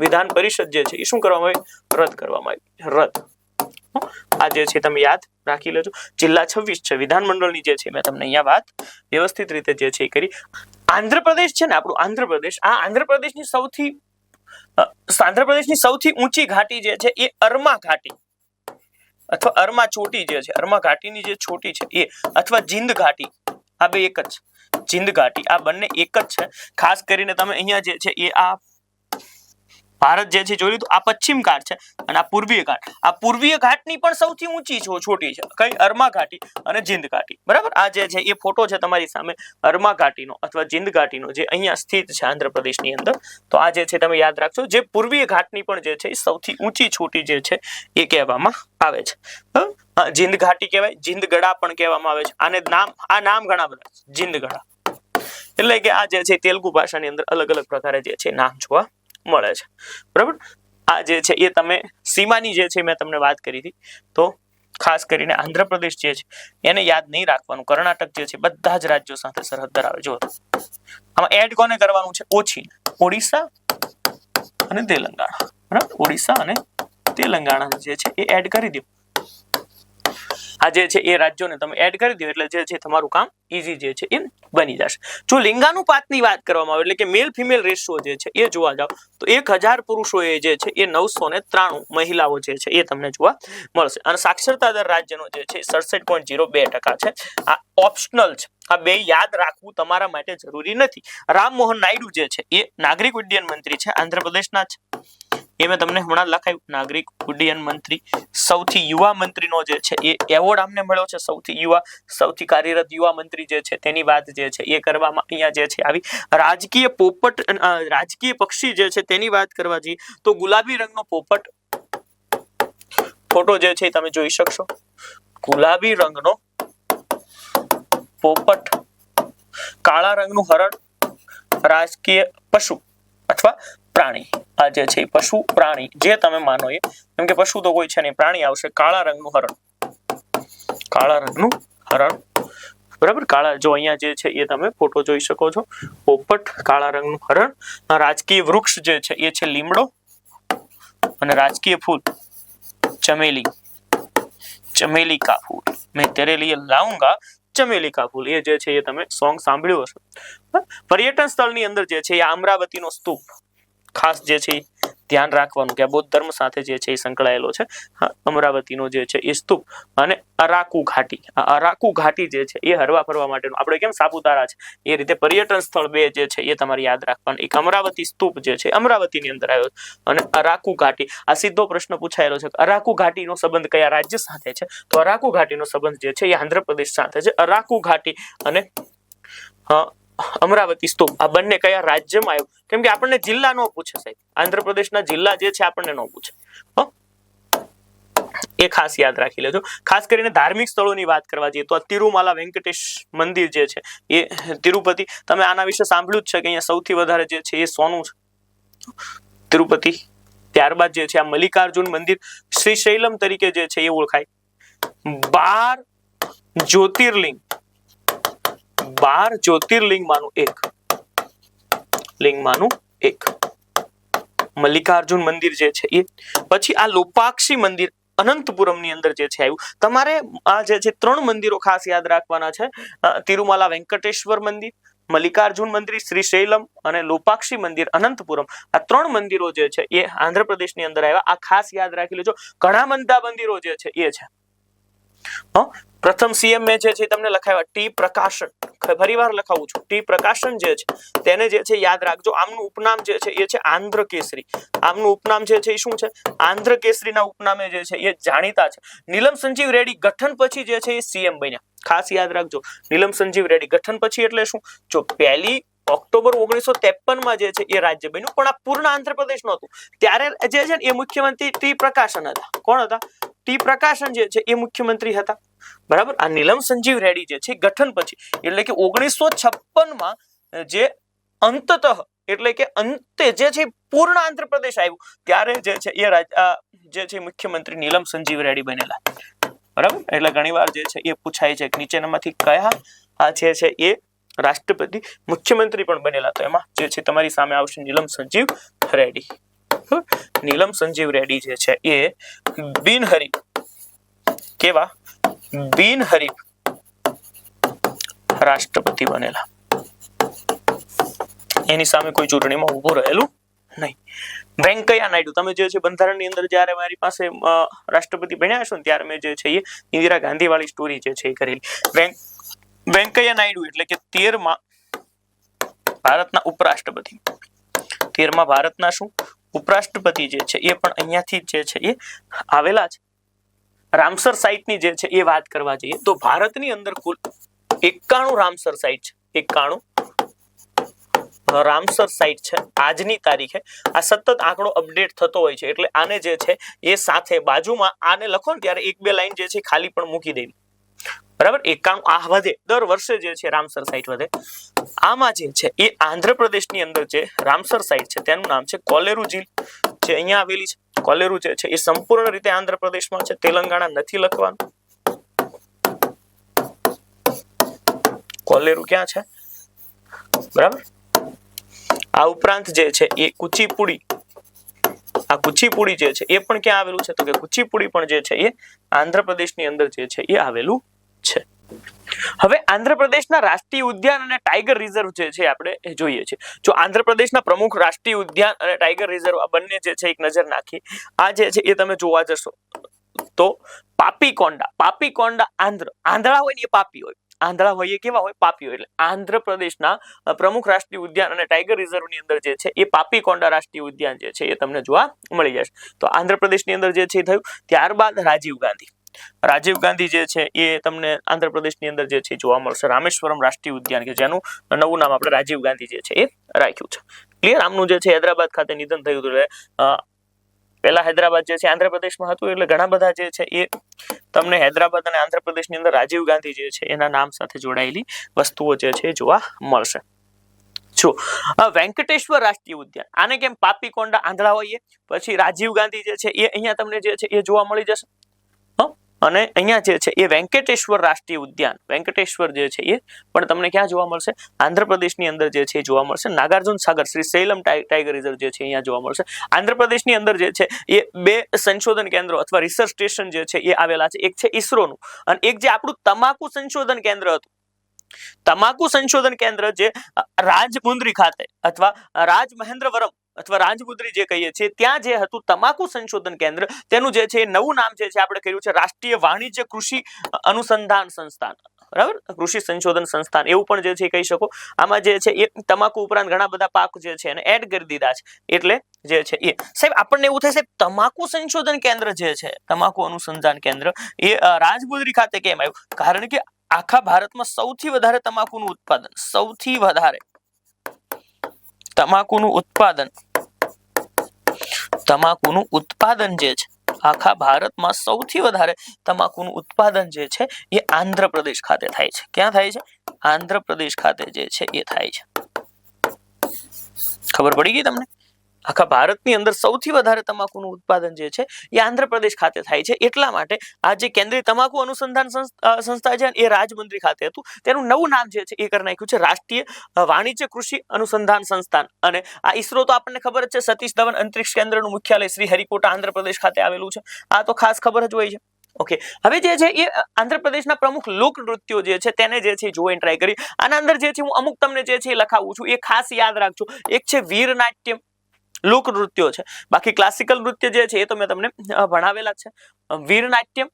વિધાન પરિષદ જે છે એ શું કરવામાં આવી? રદ કરવામાં આવી. રદ. આ જે છે તમે યાદ રાખી લેજો. જિલ્લા 26 છે. વિધાનમંડળની જે છે મેં તમને અહીંયા વાત વ્યવસ્થિત રીતે જે છે એ કરી. આંધ્રપ્રદેશ છે ને આપણું આંધ્રપ્રદેશ, આ આંધ્રપ્રદેશની સૌથી ઊંચી ઘાટી જે છે એ અરમા ઘાટી અથવા અરમા ચોટી જે છે, અરમા ઘાટીની જે ચોટી છે એ, અથવા જીંદ ઘાટી, આ બે એક જ છે. જીંદ ઘાટી આ બંને એક જ છે. ખાસ કરીને તમે અહીંયા જે છે એ આ ભારત જે છે જોઈ લીધું. આ પશ્ચિમ ઘાટ છે અને આ પૂર્વીય ઘાટ. આ પૂર્વીય ઘાટની પણ સૌથી ઊંચી ચોટી છે કઈ? અરમા ઘાટી અને જીંદ ઘાટી. બરાબર. આ જે છે એ ફોટો છે તમારી સામે અરમા ઘાટીનો અથવા જીંદ ઘાટીનો, જે અહીંયા સ્થિત છે આંધ્રપ્રદેશની અંદર. તો આ જે છે તમે યાદ રાખજો. જે પૂર્વીય ઘાટની પણ જે છે એ સૌથી ઊંચી ચોટી જે છે એ કહેવામાં આવે છે. જીંદ ઘાટી કહેવાય, જીંદ ગડા પણ કહેવામાં આવે છે. આને નામ ઘણા બધા છે. જીંદ ગડા એટલે કે આ જે છે તેલુગુ ભાષાની અંદર અલગ અલગ પ્રકારે જે છે નામ જોવા મળે છે. બરાબર. આ જે છે એ તમે સીમાની જે છે મેં તમને વાત કરી હતી. તો ખાસ કરીને આંધ્રપ્રદેશ જે છે એને યાદ નહીં રાખવાનું. કર્ણાટક જે છે બધા જ રાજ્યો સાથે સરહદ ધરાવે. જો આમાં એડ કોને કરવાનું છે? ઓછી. ઓડિશા અને તેલંગાણા. બરાબર. ઓડિશા અને તેલંગાણા જે છે એ એડ કરી દો. આ જે છે એ રાજ્યોને તમે એડ કરી દો એટલે જે છે તમારું કામ ઈઝી જે છે એ બની જશે. જો લિંગાનુપાતની વાત કરવામાં આવે એટલે કે મેલ ફિમેલ રેશિયો જે છે એ જોવા જાવ તો 1000 પુરુષોએ જે છે એ 993 મહિલાઓ જે છે એ તમને જોવા મળશે. અને સાક્ષરતા દર રાજ્યનો જે છે 67.02% છે. આ ઓપ્શનલ છે. આ બે યાદ રાખવું તમારા માટે જરૂરી નથી. રામ મોહન નાયડુ જે છે એ નાગરિક ઉડ્ડયન મંત્રી છે, આંધ્રપ્રદેશના છે. એ મેં તમને હમણાં લખાયું. નાગરિક ઉડ્ડયન મંત્રી, સૌથી યુવા મંત્રીનો જે છે એ એવોર્ડ આમને મળ્યો છે. સૌથી યુવા, સૌથી કાર્યરત યુવા મંત્રી જે છે તેની વાત જે છે એ કરવામાં અહીંયા જે છે આવી. રાજકીય પોપટ, રાજકીય પક્ષી જે છે તેની વાત કરવા જઈએ તો ગુલાબી રંગનો પોપટ ફોટો જે છે તમે જોઈ શકશો. ગુલાબી રંગનો પોપટ, કાળા રંગનું હરણ, રાજકીય પશુ અથવા પ્રાણી. આ જે છે પશુ પ્રાણી જે તમે માનો એ, કેમ કે પશુ તો કોઈ છે નહીં, પ્રાણી આવશે. કાળા રંગનું હરણ, કાળા રંગનું હરણ. બરાબર. કાળા, જો અહીંયા જે છે એ તમે ફોટો જોઈ શકો છો. પોપટ, કાળા રંગનું હરણ. રાજકીય વૃક્ષ જે છે એ છે લીમડો અને રાજકીય ફૂલ ચમેલી, ચમેલી કા ફૂલ. મેં તેરે લીએ લાઉંગા ચમેલી કા ફૂલ. એ જે છે એ તમે સોંગ સાંભળ્યું હશે. પર્યટન સ્થળની અંદર જે છે એ અમરાવતીનો સ્તૂપ, ખાસ જે છે ધ્યાન રાખવાનું કે આ બૌદ્ધ ધર્મ સાથે જે છે એ સંકળાયેલો છે. અમરાવતીનો જે છે એ સ્તૂપ અને અરાકુ ઘાટી. આ અરાકુ ઘાટી જે છે એ હરવા ફરવા માટેનું, આપણે કેમ સાપુતારા છે એ રીતે પર્યટન સ્થળ બે જે છે એ તમારે યાદ રાખવાનું. એક અમરાવતી સ્તૂપ જે છે અમરાવતીની અંદર આવ્યો અને અરાકુ ઘાટી. આ સીધો પ્રશ્ન પૂછાયેલો છે. અરાકુ ઘાટીનો સંબંધ કયા રાજ્ય સાથે છે? તો અરાકુ ઘાટીનો સંબંધ જે છે એ આંધ્રપ્રદેશ સાથે છે. અરાકુ ઘાટી અને અમરાવતી સ્તૂપ આ બંને કયા રાજ્યમાં આવ્યું? કેમ કે આપણને જિલ્લા નો પૂછે સાહેબ. આંધ્રપ્રદેશના જિલ્લા જે છે આપણને નો પૂછે. એ ખાસ યાદ રાખી લેજો. ખાસ કરીને ધાર્મિક સ્થળોની વાત કરવા જઈએ તો તિરુમાલા વેંકટેશ મંદિર જે છે એ તિરુપતિ. તમે આના વિશે સાંભળ્યું જ છે કે અહીંયા સૌથી વધારે જે છે એ સોનું છે. તિરુપતિ. ત્યારબાદ જે છે આ મલ્લિકાર્જુન મંદિર શ્રીશૈલમ તરીકે જે છે એ ઓળખાય. 12 જ્યોતિર્લિંગ 12 જ્યોતિર્લિંગમાંનું એક મલ્લિકાર્જુન મંદિર જે છે એ. પછી આ લોપાક્ષી મંદિર અનંતપુરમ ની અંદર જે છે આવ્યું. તમારે આ જે છે 3 મંદિરો ખાસ યાદ રાખવાના છે. તિરુમલા વેંકટેશ્વર મંદિર, મલ્લિકાર્જુન મંદિર શ્રીશૈલમ અને લોપાક્ષી મંદિર અનંતપુરમ, આ 3 મંદિરો જે છે એ આંધ્રપ્રદેશની અંદર આવ્યા. આ ખાસ યાદ રાખી લેજો. ઘણા બધા મંદિરો જે છે એ છે. પ્રથમ સીએમ મેં જે છે તમને લખાવ્યા ટી પ્રકાશન, ફરીવાર લખાવું છું, ટી પ્રકાશન જે છે તેને જે છે યાદ રાખજો. આમનું ઉપનામ જે છે એ છે આંધ્ર કેસરી. આમનું ઉપનામ જે છે એ શું છે? આંધ્ર કેસરીના ઉપનામે જે છે એ જાણીતા છે. નીલમ સંજીવ રેડ્ડી ગઠન પછી જે છે એ સીએમ બન્યા. ખાસ યાદ રાખજો, નીલમ સંજીવ રેડ્ડી ગઠન પછી એટલે શું? જો 1 ઓક્ટોબર 1953 માં જે છે એ રાજ્ય બન્યું, પણ આ પૂર્ણ આંધ્રપ્રદેશ નહોતું. ત્યારે જે છે એ મુખ્યમંત્રી ટી પ્રકાશન હતા. કોણ હતા? ટી પ્રકાશન જે છે એ મુખ્યમંત્રી હતા. બરાબર. આ નીલમ સંજીવ રેડ્ડી જે છે ગઠન પછી એટલે કે 1956 માં જે અંતતઃ એટલે કે અંતે જે છે પૂર્ણ આંધ્રપ્રદેશ આવ્યું ત્યારે જે છે એ જે છે મુખ્યમંત્રી નીલમ સંજીવ રેડ્ડી બનેલા. બરાબર. એટલે ઘણીવાર જે છે એ પૂછાય છે કે નીચેનામાંથી કયા આ જે છે એ રાષ્ટ્રપતિ મુખ્યમંત્રી પણ બનેલા? તો એમાં જે છે તમારી સામે આવશે નીલમ સંજીવ રેડ્ડી. નીલમ સંજીવ રેડ્ડી જે છે એ બિનહરીફ, કેવા? બિનહરીફ રાષ્ટ્રપતિ બનેલા. એની સામે કોઈ ચૂંટણીમાં ઉભું રહેલું નહીં. વેંકૈયા નાયડુ, તમે જે છે બંધારણની અંદર જ્યારે મારી પાસે રાષ્ટ્રપતિ બન્યા છો ને ત્યારે મેં જે છે એ ઇન્દિરા ગાંધી વાળી સ્ટોરી જે છે એ કરેલી. વેંકૈયા નાયડુ એટલે કે 13મા ભારતના ઉપરાષ્ટ્રપતિ. 13મા ભારતના શું ઉપરાષ્ટ્રપતિ જે છે એ પણ અહીંયાથી જે છે એ આવેલા છે. રામસર સાઇટની જે છે એ વાત કરવા જઈએ તો ભારતની અંદર કુલ 91 રામસર સાઇટ છે. 91 રામસર સાઇટ છે આજની તારીખે. આ સતત આંકડો અપડેટ થતો હોય છે એટલે આને જે છે એ સાથે બાજુમાં આને લખો ને ત્યારે 1-2 લાઈન જે છે ખાલી પણ મૂકી દેવી. બરાબર. 91 આ વધે, દર વર્ષે જે છે રામસર સાઇટ વધે. આમાં જે છે એ આંધ્રપ્રદેશની અંદર જે રામસર સાઇટ છે તેનું નામ છે કોલેરુ ઝીલ, જે અહીંયા આવેલી છે. કોલેરુ જે છે એ સંપૂર્ણ રીતે આંધ્રપ્રદેશમાં છે. તેલંગાણા નથી લખવાનું. કોલેરુ ક્યાં છે? બરાબર. આ ઉપરાંત જે છે એ કુચીપુડી, આ કુચીપુડી જે છે એ પણ ક્યાં આવેલું છે? તો કે કુચીપુડી પણ જે છે એ આંધ્રપ્રદેશની અંદર જે છે એ આવેલું છે. હવે આંધ્રપ્રદેશના રાષ્ટ્રીય ઉદ્યાન અને ટાઈગર રિઝર્વ જે છે આપણે જોઈએ છે. જો આંધ્રપ્રદેશના પ્રમુખ રાષ્ટ્રીય ઉદ્યાન અને ટાઈગર રિઝર્વ આ બંને જે છે એક નજર નાખી. આ જે છે એ તમે જોવા જશો તો પાપીકોંડા આંધળા હોય ને એ પાપી હોય, આંધળા હોય એ કેવા હોય? પાપી હોય. એટલે આંધ્રપ્રદેશના પ્રમુખ રાષ્ટ્રીય ઉદ્યાન અને ટાઈગર રિઝર્વની અંદર જે છે એ પાપીકોંડા રાષ્ટ્રીય ઉદ્યાન જે છે એ તમને જોવા મળી જશે. તો આંધ્રપ્રદેશની અંદર જે છે થયું. ત્યારબાદ રાજીવ ગાંધી જે છે એ તમને આંધ્રપ્રદેશની અંદર જે છે જોવા મળશે. રામેશ્વરમ રાષ્ટ્રીય ઉદ્યાન કે જેનું નવું નામ આપણે રાજીવ ગાંધી જે છે એ રાખ્યું છે. ક્લિયર. આમનું જે છે હૈદરાબાદ ખાતે નિધન થયું હતું. એટલે પહેલા હૈદરાબાદ જે છે આંધ્રપ્રદેશમાં હતું એટલે ઘણા બધા જે છે એ તમને હૈદરાબાદ અને આંધ્રપ્રદેશની અંદર રાજીવ ગાંધી જે છે એના નામ સાથે જોડાયેલી વસ્તુઓ જે છે જોવા મળશે. જો વેંકટેશ્વર રાષ્ટ્રીય ઉદ્યાન, આને કેમ પાપીકોંડા આંધળા હોઈએ, પછી રાજીવ ગાંધી જે છે એ અહીંયા તમને જે છે એ જોવા મળી જશે. અને અહીંયા જે છે એ વેંકટેશ્વર રાષ્ટ્રીય ઉદ્યાન, વેંકટેશ્વર જે છે એ પણ તમને ક્યાં જોવા મળશે? આંધ્રપ્રદેશની અંદર જે છે જોવા મળશે. નાગાર્જુન સાગર શ્રીશૈલમ ટાઈગર રિઝર્વ જે છે અહીંયા જોવા મળશે. આંધ્રપ્રદેશની અંદર જે છે એ 2 સંશોધન કેન્દ્રો અથવા રિસર્ચ સ્ટેશન જે છે એ આવેલા છે. એક છે ઈસરોનું અને એક જે આપણું તમાકુ સંશોધન કેન્દ્ર હતું. તમાકુ સંશોધન કેન્દ્ર જે રાજમુંદ્રી ખાતે અથવા રાજમહેન્દ્રવરમ અથવા રાજમુંદ્રી જે કહીએ છીએ ત્યાં જે હતું તમાકુ સંશોધન કેન્દ્ર, તેનું જે છે નવું નામ જે છે આપણે કર્યું છે રાષ્ટ્રીય વાણિજ્ય કૃષિ અનુસંધાન સંસ્થાન. બરાબર. કૃષિ સંશોધન સંસ્થાન એવું પણ જે છે કહી શકો. આમાં જે છે એ તમાકુ ઉપરાંત ઘણા બધા પાક જે છે એને એડ કરી દીધા છે. એટલે જે છે એ સાહેબ આપણને એવું થાય સાહેબ તમાકુ સંશોધન કેન્દ્ર જે છે, તમાકુ અનુસંધાન કેન્દ્ર એ રાજમુંદ્રી ખાતે કેમ આવ્યું? કારણ કે આખા ભારતમાં સૌથી વધારે તમાકુનું ઉત્પાદન જે છે આખા ભારતમાં સૌથી વધારે તમાકુનું ઉત્પાદન જે છે એ આંધ્રપ્રદેશ ખાતે થાય છે. ક્યાં થાય છે? આંધ્રપ્રદેશ ખાતે જે છે એ થાય છે. ખબર પડી ગઈ તમને? આખા ભારતની અંદર સૌથી વધારે તમાકુનું ઉત્પાદન જે છે એ આંધ્રપ્રદેશ ખાતે થાય છે. એટલા માટે આ જે કેન્દ્રીય તમાકુ અનુસંધાન સંસ્થા છે એ રાજમંડ્રી ખાતે હતું, તેનું નવું નામ જે છે એ કરી નાખ્યું છે રાષ્ટ્રીય વાણિજ્ય કૃષિ અનુસંધાન સંસ્થાન. અને આ ઈસરો તો આપણને ખબર જ છે, સતીશ ધવન અંતરિક્ષ કેન્દ્રનું મુખ્યાલય શ્રી હરિકોટા આંધ્રપ્રદેશ ખાતે આવેલું છે. આ તો ખાસ ખબર જ હોય છે. ઓકે, હવે જે છે એ આંધ્રપ્રદેશના પ્રમુખ લોક નૃત્યો જે છે તેને જે છે જોઈને ટ્રાય કરી. આના અંદર જે છે હું અમુક તમને જે છે એ લખાવું છું, એ ખાસ યાદ રાખજો. એક છે વીર નાટ્યમ, લોક નૃત્યો છે. બાકી ક્લાસિકલ નૃત્ય જે છે એ તો મેં તમને ભણાવેલા છે. વીર નાટ્યમ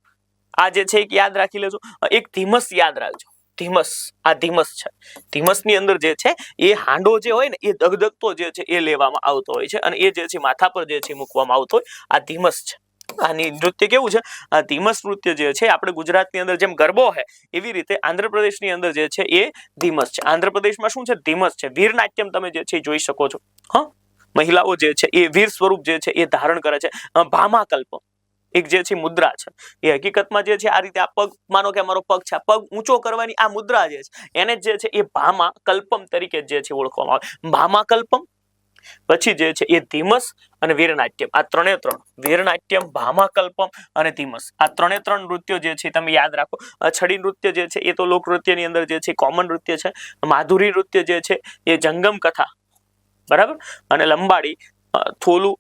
આ જે છે એક યાદ રાખી લેજો. એક ધીમસ યાદ રાખજો, ધીમસ. આ ધીમસ છે. ધીમસની અંદર જે છે એ હાંડો જે હોય ને એ દગદગતો જે છે એ લેવામાં આવતો હોય છે અને એ જે છે માથા પર જે છે મૂકવામાં આવતો હોય. આ ધીમસ છે. આની નૃત્ય કેવું છે? આ ધીમસ નૃત્ય જે છે આપણે ગુજરાતની અંદર જેમ ગરબો છે એવી રીતે આંધ્રપ્રદેશની અંદર જે છે એ ધીમસ છે. આંધ્રપ્રદેશમાં શું છે? ધીમસ છે. વીર નાટ્યમ તમે જે છે જોઈ શકો છો. હા, મહિલાઓ જે છે એ વીર સ્વરૂપ જે છે એ ધારણ કરે છે. ભામાકલ્પ એક જે છે મુદ્રા છે, એ હકીકતમાં જે છે આ રીતે આ પગ, માનો કે અમારો પગ છે, આ પગ ઊંચો કરવાની આ મુદ્રા જે છે એને જે છે એ ભામાકલ્પમ તરીકે જે છે ઓળખવામાં આવે. ભામાકલ્પમ, પછી જે છે એ ધીમસ અને વીરનાટ્યમ. આ ત્રણે ત્રણ, વીરનાટ્યમ, ભામાકલ્પમ અને ધીમસ, આ ત્રણે ત્રણ નૃત્યો જે છે તમે યાદ રાખો. છડી નૃત્ય જે છે એ તો લોક નૃત્યની અંદર જે છે કોમન નૃત્ય છે. માધુરી નૃત્ય જે છે એ જંગમ કથા, બરાબર, અને લંબાડી, થોલું,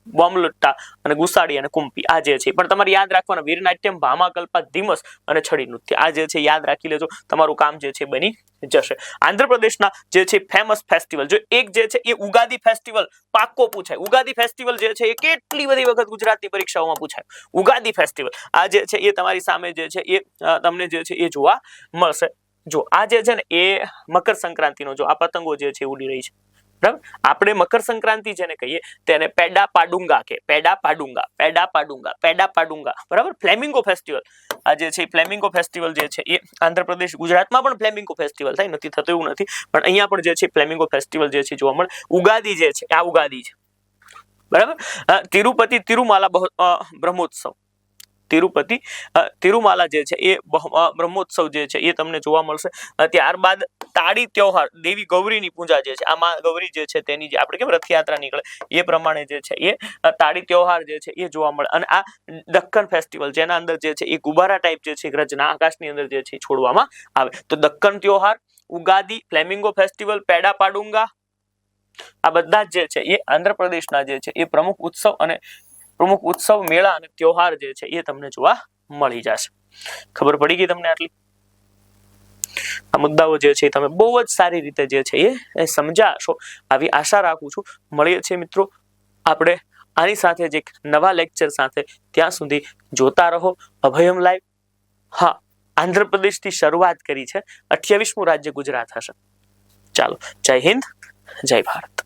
બોમલટ્ટા અને ગુસાડી અને કુંપી આ જે છે. પણ તમારે યાદ રાખવાના વીરનાટ્યમ, ભામાકલ્પા, ધીમસ અને છડી નૃત્ય આ જે છે યાદ રાખી લેજો, તમારું કામ જે છે બની જશે. આંધ્રપ્રદેશના જે છે ફેમસ ફેસ્ટિવલ, જો એક જે છે એ ઉગાદી ફેસ્ટિવલ પાક્કો પૂછાય. ઉગાદી ફેસ્ટિવલ જે છે એ કેટલી બધી વખત ગુજરાતની પરીક્ષાઓમાં પૂછાય. ઉગાદી ફેસ્ટિવલ આ જે છે એ તમારી સામે જે છે એ તમને જે છે એ જોવા મળશે. જો આ જે છે ને એ મકર સંક્રાંતિનો, જો આ પતંગો જે છે ઉડી રહી છે, બરાબર, આપણે મકર સંક્રાંતિ જેને કહીએ તેને પેડા પાડુંગા કે પેડા પાડુંગા, પેડા પાડુંગા, પેડા પાડુંગા, બરાબર. ફ્લેમિંગો ફેસ્ટિવલ આ જે છે ફ્લેમિંગો ફેસ્ટિવલ જે છે એ આંધ્રપ્રદેશ, ગુજરાતમાં પણ ફ્લેમિંગો ફેસ્ટિવલ થાય, નથી થતું એવું નથી, પણ અહીંયા પણ જે છે ફ્લેમિંગો ફેસ્ટિવલ જે છે જોવા મળે. ઉગાદી જે છે આ ઉગાદી છે, બરાબર. તિરુપતિ તિરુમાલા બ્રહ્મોત્સવ, તિરુપતિ તિરુમાલા જે છે એ બ્રહ્મોત્સવ જે છે એ તમને જોવા મળશે. ત્યારબાદ તાળી ત્યોહાર, દેવી ગૌરીની પૂજા જે છે, આમાં ગૌરી જે છે તેની જે આપણે કેમ રથયાત્રા નીકળે એ પ્રમાણે જે છે એ તાળી ત્યોહાર જે છે એ જોવા મળે. અને આ દક્કન ફેસ્ટિવલ જેના અંદર જે છે એ ગુબારા ટાઈપ જે છે રચના આકાશની અંદર જે છે છોડવામાં આવે. તો દક્કન ત્યોહાર, ઉગાદી, ફ્લેમિંગો ફેસ્ટિવલ, પેડા પાડુંગા, આ બધા જ જે છે એ આંધ્રપ્રદેશના જે છે એ પ્રમુખ ઉત્સવ, મેળા અને ત્યોહાર જે છે એ તમને જોવા મળી જશે. ખબર પડી ગઈ તમને આટલી? આ મુદ્દાઓ જે છે તમે બહુ જ સારી રીતે જે છે એ સમજાશો આવી આશા રાખું છું. મળીએ છીએ મિત્રો આપણે આની સાથે જ એક નવા લેક્ચર સાથે. ત્યાં સુધી જોતા રહો અભયમ લાઈવ. હા, આંધ્રપ્રદેશથી શરૂઆત કરી છે, 28મું રાજ્ય ગુજરાત હશે. ચાલો, જય હિન્દ, જય ભારત.